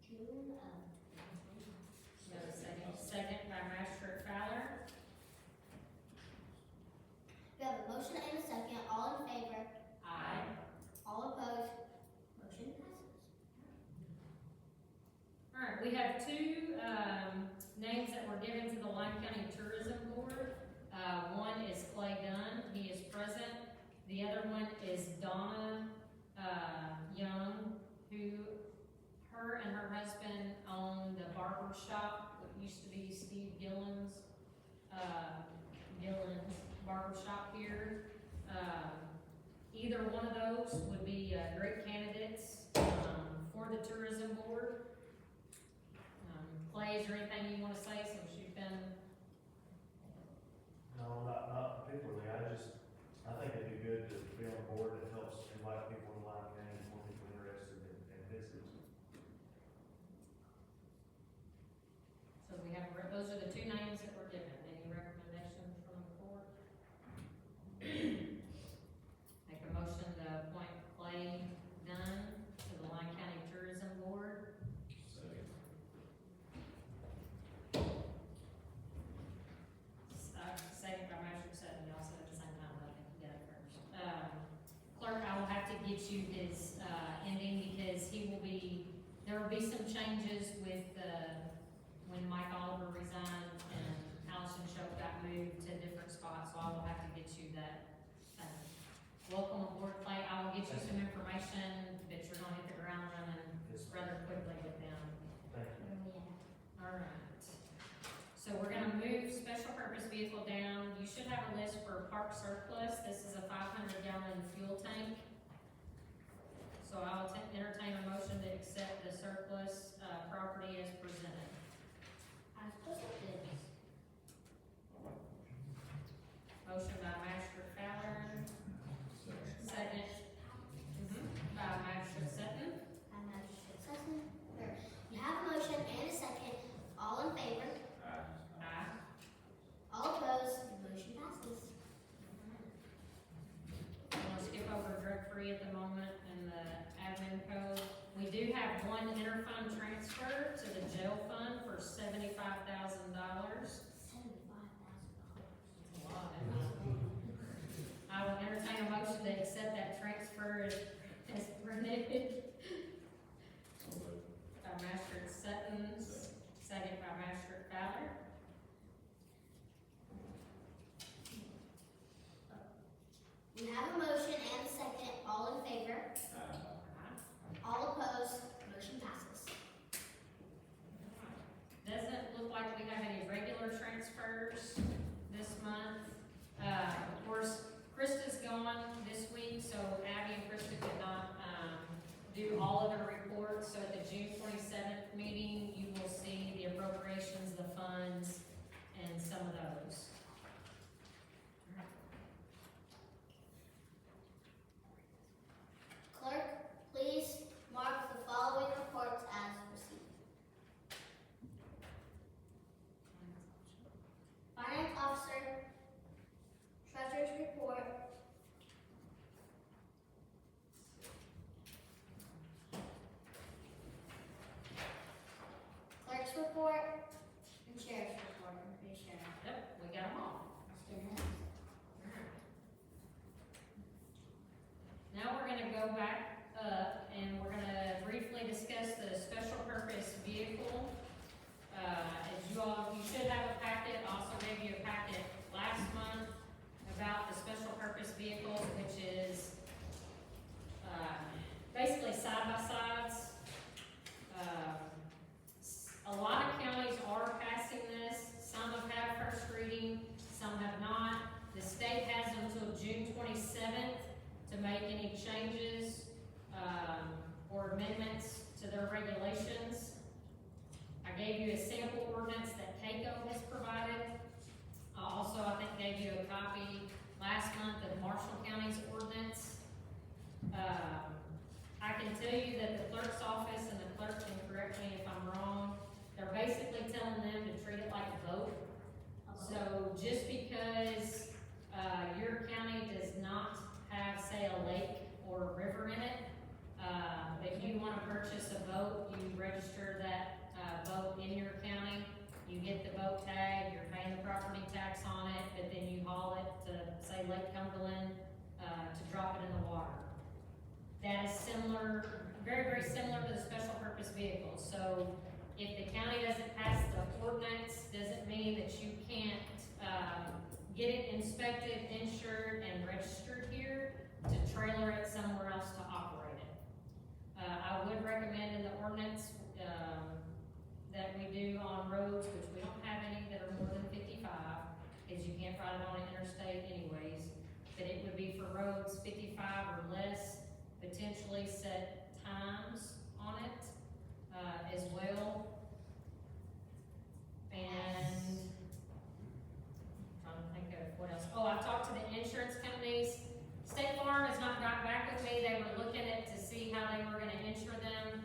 June of. So second by Magistrate Fowler. We have a motion and a second. have two, names that were given to the Lyon County Tourism Board. One is Clay Dunn, he is present. The other one is Donna, Young, who, her and her husband own the barber shop, what used to be Steve Gillen's barber shop here. Either one of those would be, great candidates, for the tourism board. Clay, is there anything you wanna say since you've been? No, not particularly, I think it'd be good to be on a board that helps invite people to Lyon County, more people interested in business. So we have, those are the two names that were given. Any recommendations from the board? Make a motion to appoint Clay Dunn to the Lyon County Tourism Board. Second by Master Sutton, y'all said at the same time, but I think you got it first. Clerk, I will have to get you his, ending because there will be some changes with, when Mike Oliver resigned and Allison Shope got moved to different spots, so I will have to get you that. Welcome aboard, Clay. I will get you some information, but you're gonna hit the ground running rather quickly with them. Thank you. Alright, so we're gonna move special purpose vehicle down. You should have a list for park surplus. This is a 500-gallon fuel tank. So I'll entertain a motion to accept the surplus, property as presented. As presented. Motion by Master Fowler, second, by Master Sutton. I'm not sure. Second. You have a motion and a second. All in favor? Aye. All opposed? Motion passes. I'm gonna skip over drug-free at the moment in the admin code. We do have one interfund transfer to the jail fund for $75,000. $75,000. I will entertain a motion to accept that transfer as presented. By Master Sutton, second by Master Fowler. You have a motion and a second. All in favor? All opposed? Motion passes. Doesn't look like we have any regular transfers this month. Of course, Krista's gone this week, so Abby and Krista could not, do all of their reports. So at the June 27th meeting, you will see the appropriations, the funds, and some of those. Clerk, please mark the following reports as received. Finance officer, treasurer's report, clerk's report, and sheriff's report. I'm pretty sure. Yep, we got them all. Now we're gonna go back up and we're gonna briefly discuss the special purpose vehicle. As you should have a packet, also gave you a packet last month about the special purpose vehicles, which is, basically side-by-sides. A lot of counties are passing this, some have had first reading, some have not. The state has until June 27th to make any changes, or amendments to their regulations. I gave you a sample ordinance that CAECO has provided. Also, I think gave you a copy last month of Marshall County's ordinance. I can tell you that the clerk's office, and the clerk can correct me if I'm wrong, they're basically telling them to treat it like a boat. So just because, your county does not have, say, a lake or a river in it, if you wanna purchase a boat, you register that, boat in your county, you get the boat tag, you're paying the property tax on it, but then you haul it to, say, Lake Cumberland, to drop it in the water. That is similar, very, very similar to the special purpose vehicle. So if the county doesn't pass the ordinance, doesn't mean that you can't, get it inspected, insured, and registered here to trailer it somewhere else to operate it. I would recommend in the ordinance, that we do on roads, which we don't have any that are more than 55, because you can't ride it on an interstate anyways, but it would be for roads 55 or less, potentially set times on it, as well. And trying to think of what else. Oh, I've talked to the insurance companies. State Farm has not got back with me. They were looking at to see how they were gonna insure them.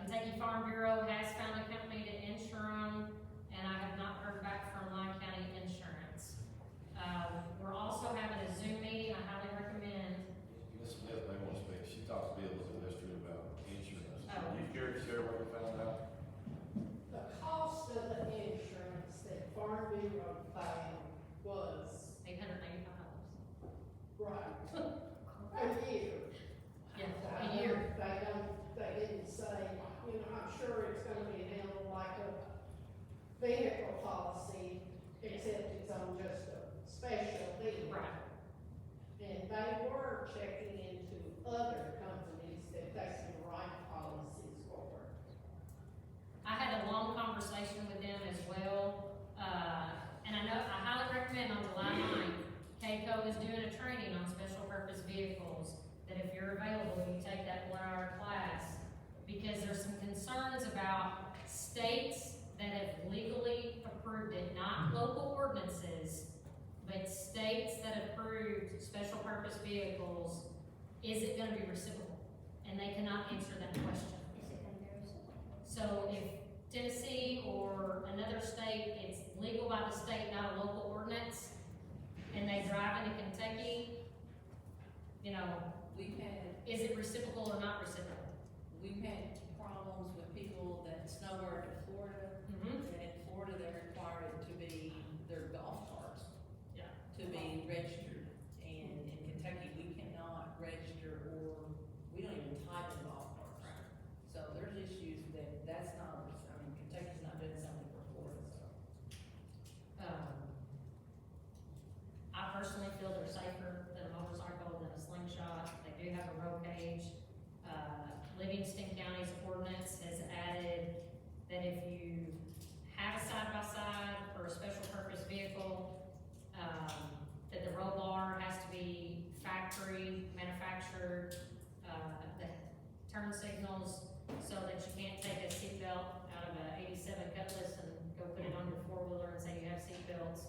Kentucky Farm Bureau has found a company to insure them, and I have not heard back from Lyon County Insurance. We're also having a Zoom meeting. I highly recommend. Ms. Smith may want to speak, she talks to Bill as a mystery about insurance. Oh. You care to share what you found out? The cost of the insurance that Farm Bureau found was $885. right a year. Yeah, a year. They didn't say, you know, I'm sure it's gonna be handled like a vehicle policy, except it's on just a special deal. Right. And they were checking into other companies that they can write policies for. I had a long conversation with them as well, and I highly recommend on July 9th, KCO is doing a training on special purpose vehicles, that if you're available, you take that 1-hour class, because there's some concerns about states that have legally approved it, not local ordinances, but states that approved special purpose vehicles, is it gonna be reciprocal? And they cannot answer that question. So if Tennessee or another state, it's legal by the state, not a local ordinance, and they drive into Kentucky, you know, We've had, is it reciprocal or not reciprocal? we've had problems with people that snowbird to Florida, Mm-hmm. and in Florida, they're required to be, their golf carts. Yeah. To be registered, and in Kentucky, we cannot register, or we don't even title golf carts. So there's issues that's not, I mean, Kentucky's not doing something for Florida, so. I personally feel they're safer than a motorcycle, than a slingshot. They do have a road cage. Livingston County's ordinance has added that if you have a side-by-side or a special purpose vehicle, that the roll bar has to be factory manufactured, the turn signals, so that you can't take a seatbelt out of a 87 Cutlass and go put it on your four-wheeler and say you have seatbelts.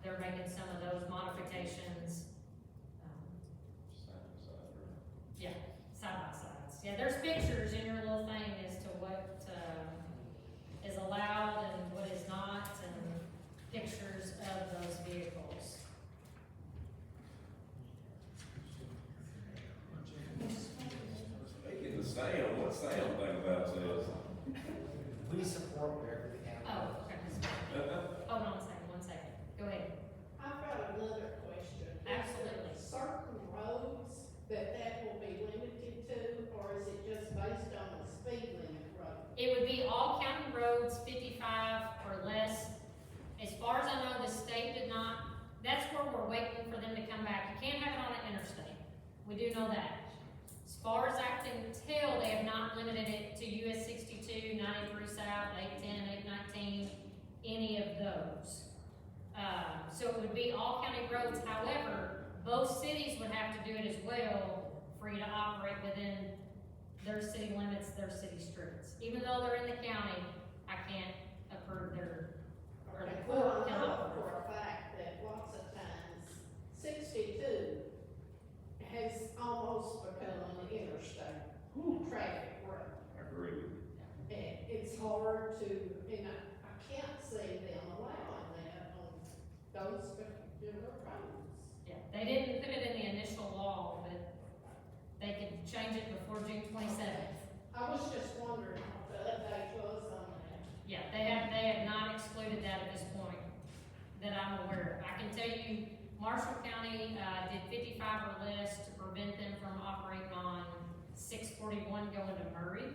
They're making some of those modifications. Yeah, side-by-sides. Yeah, there's pictures in your little thing as to what, is allowed and what is not, and pictures of those vehicles. Speaking of Sam, what's Sam think about this? We support wherever the county. Oh, okay. Hold on one second. Go ahead. I've got another question. Absolutely. Is there certain roads that will be limited to, or is it just based on the speed limit road? It would be all county roads 55 or less. As far as I know, the state did not, that's where we're waiting for them to come back. You can't have it on an interstate. We do know that. As far as I can tell, they have not limited it to US 62, 93 South, 810, 819, any of those. So it would be all county roads. However, both cities would have to do it as well for you to operate within their city limits, their city streets. Even though they're in the county, I can't approve their, or the Well, court I cannot know approve. for a fact that lots of times 62 has almost become an interstate traffic road. I agree with you. And it's hard to, and I can't see them allowing that on those particular roads. Yeah, they didn't put it in the initial law, but they could change it before June 27th. I was just wondering what the update was on that. Yeah, they have not excluded that at this point, that I'm aware of. I can tell you, Marshall County, did 55 or less to prevent them from operating on 641 going to Murray.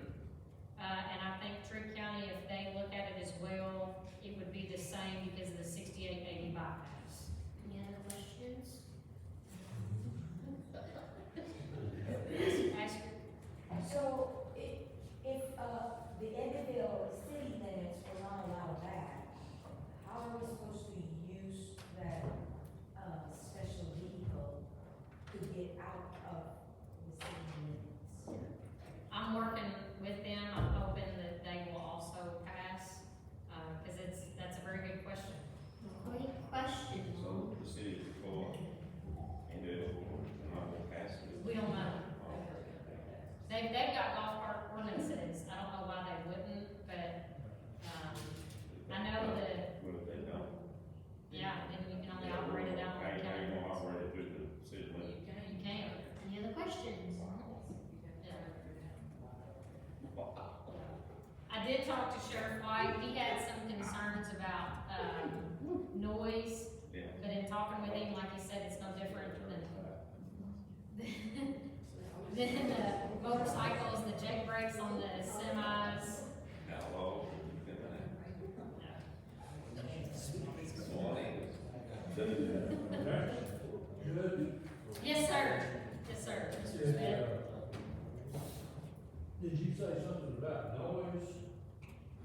And I think Trigg County, if they look at it as well, it would be the same because of the 6880 bypass. Any other questions? Ask So, if, the Eddyville city limits will not allow that, how are we supposed to use that, special vehicle to get out of the city limits? I'm working with them, I'm hoping that they will also pass, cause that's a very good question. Great question. So the city could go on and do it, not gonna pass it. We don't know. They've got golf cart ordinances, I don't know why they wouldn't, but, I know that, Well, if they don't. yeah, then you can only operate it out How on the you county. gonna operate it through the city limits? You can. Any other questions? I did talk to Sheriff White, he had some concerns about, noise, Yeah. but in talking with him, like he said, it's no different than the motorcycles, the jake brakes on the semis. Hello. Good. Yes, sir. Yes, sir. Mr. Smith. Did you say something about noise?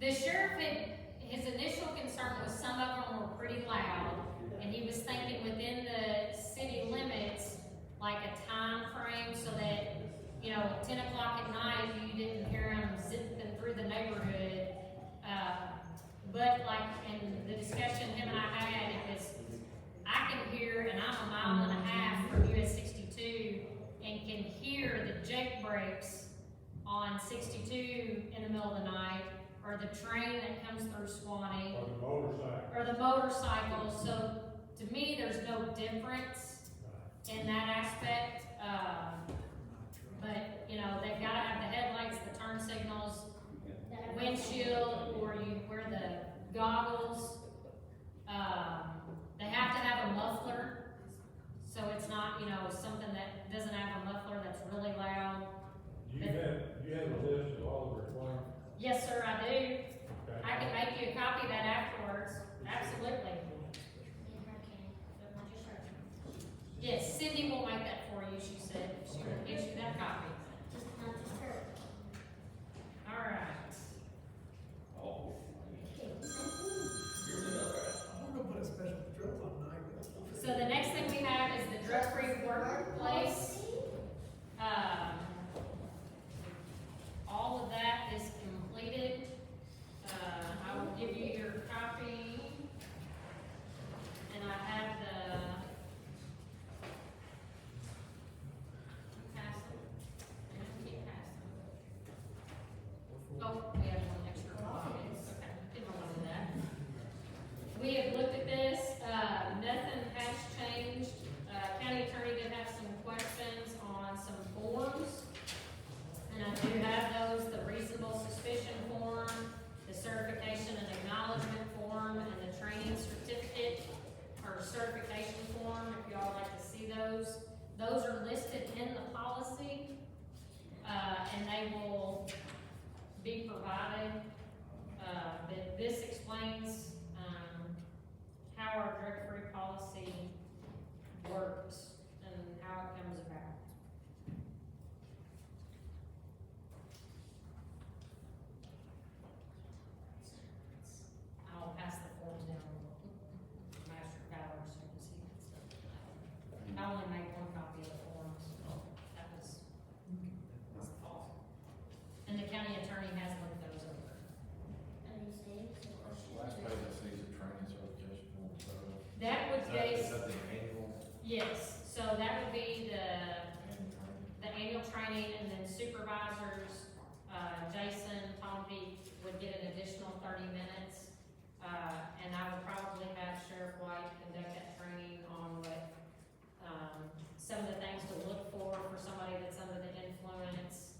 The sheriff had, his initial concern was some of them were pretty loud, and he was thinking within the city limits, like a time frame so that, you know, at 10 o'clock at night, you didn't hear them zipping through the neighborhood. But like in the discussion him and I had, it was, I can hear, and I'm a mile and a half from US 62, and can hear the jake brakes on 62 in the middle of the night, or the train that comes through Swanee, Or the motorcycle? or the motorcycle. So to me, there's no difference in that aspect. But you know, they've gotta have the headlights, the turn signals, windshield, or you wear the goggles. They have to have a muffler, so it's not, you know, something that doesn't have a muffler that's really loud. You have a list of all the requirements? Yes, sir, I do. Okay. I can make you a copy of that afterwards, absolutely. Yes, Cindy will make that for you, she said, she will get you that copy. Just not just her. All right. Oh. I'm gonna put a special drill on night. So the next thing we have is the drug-free workplace. All of that is completed. I will give you your copy. And I have the. Pass them. Keep passing. Oh, we have one extra copy. Okay, didn't want to do that. We have looked at this, nothing has changed. County attorney did have some questions on some forms. And I do have those, the reasonable suspicion form, the certification and acknowledgement form, and the training certificate or certification form, if y'all like to see those. Those are listed in the policy, and they will be provided. But this explains, how our drug-free policy works and how it comes about. I'll pass the forms down to Master Fowler so you can see that stuff. I only made one copy of the forms. That was awesome. And the county attorney has looked those over. Any things, Last questions? page, I see the training certification form, so. That would be, Is that the annual yes, so that would be training? the annual training, and then supervisors, Jason, Tom Peak would get an additional 30 minutes. And I would probably have Sheriff White conduct that training on what, some of the things to look for somebody that's under the influence.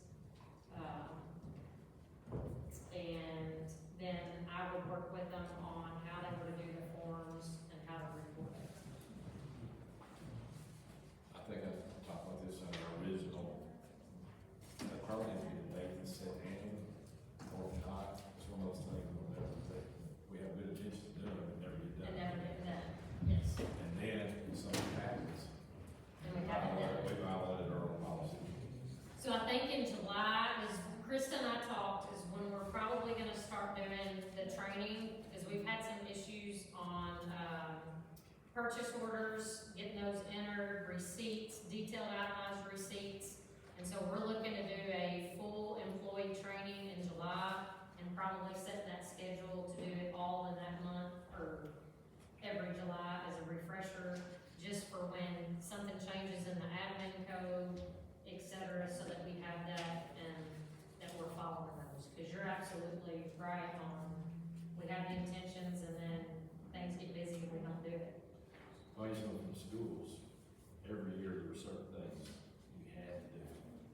And then I would work with them on how they were to do the forms and how to report it. I think I talked about this in our original, the probably has to be the date that's set annually, or purchase orders, getting those entered, receipts, detailed itemized receipts. And so we're looking to do a full employee training in July and probably set that schedule to do it all in that month or every July as a refresher, just for when something changes in the admin code, et cetera, so that we have that and that we're following those. Cause you're absolutely right on, we have the intentions and then things get busy and we don't do it. Well, you know, from schools, every year there were certain things you had to do.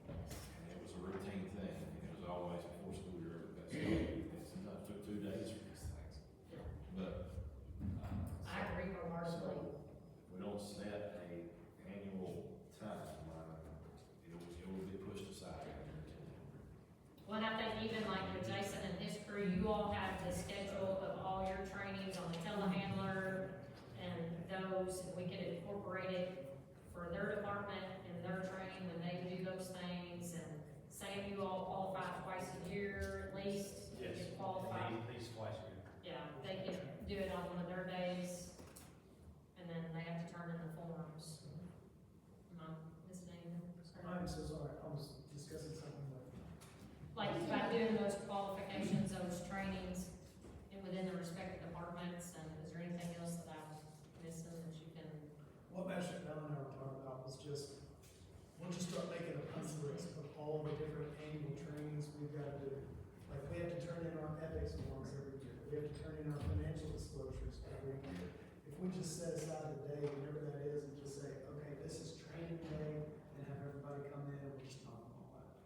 And it was a routine thing, and it was always before school year ever got started. And sometimes it took 2 days for these things. But, I agree wholeheartedly. so, we don't set a annual time, it will be pushed aside. Well, and I think even like with Jason and his crew, you all have the schedule of all your trainings on the telehandler and those, we could incorporate it for their department and their training when they do those things. And say if you all qualify twice a year at least, you Yes, could qualify. at least twice a year. Yeah, they could do it on one of their days, and then they have to turn in the forms. Am I missing anything? I'm so sorry, I was discussing something with. Like by doing those qualifications, those trainings, and within the respective departments, and is there anything else that I'm missing that you can? What Master Bell and I were talking about was just, we'll just start making a punch list of all the different annual trainings we've gotta do. Like, we have to turn in our ethics forms every year, we have to turn in our financial disclosures every year. If we just set aside a day, whenever that is, and just say, okay, this is training day, and have everybody come in and we'll just knock them all out.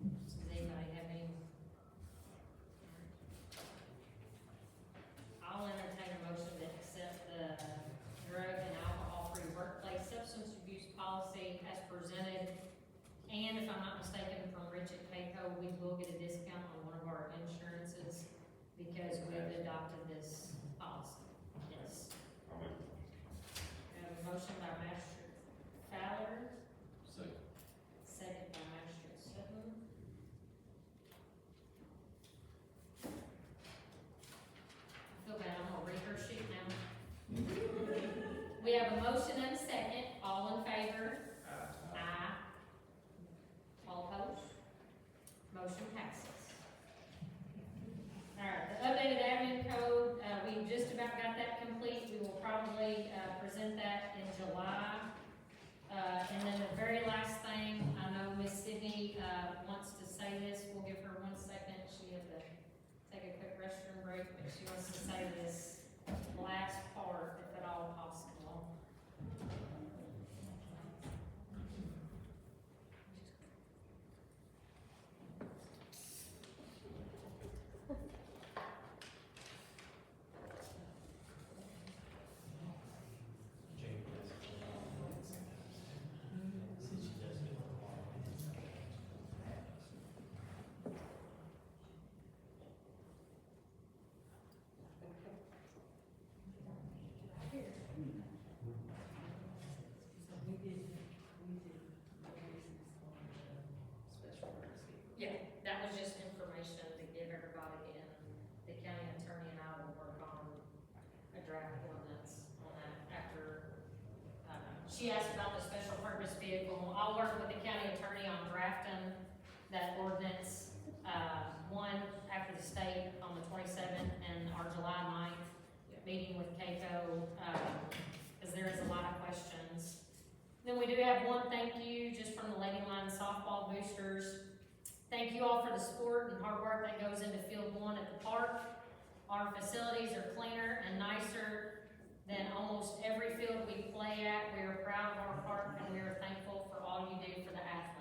Does anybody have any? I'll entertain a motion to accept the drug and alcohol-free workplace substance abuse policy as presented. And if I'm not mistaken, from Rich at Payco, we will get a discount on one of our insurances because we've adopted this policy. Yes. I'll make We have a motion by Master Fowler, Second. second by Master Sutton. I feel bad, I'm gonna read her sheet now. We have a motion and a second, all in favor? Aye. All opposed? Motion passes. Alright, the updated admin code, we just about got that complete, we will probably, present that in July. And then the very last thing, I know Miss Sydney, wants to say this, we'll give her 1 second, she had to take a quick restroom break, but she wants to say this last part, if at all possible. Yeah, that was just information to give everybody, and the county attorney and I will work on a draft ordinance on that after, she asked about the special purpose vehicle. I'll work with the county attorney on drafting that ordinance, one after the state on the 27th and our July 9th meeting with CAECO, cause there is a lot of questions. Then we do have one thank you just from the Lady Line softball boosters. Thank you all for the support and hard work that goes into Field 1 at the park. Our facilities are cleaner and nicer than almost every field we play at. We are proud of our park and we are thankful for all you do for the athletes.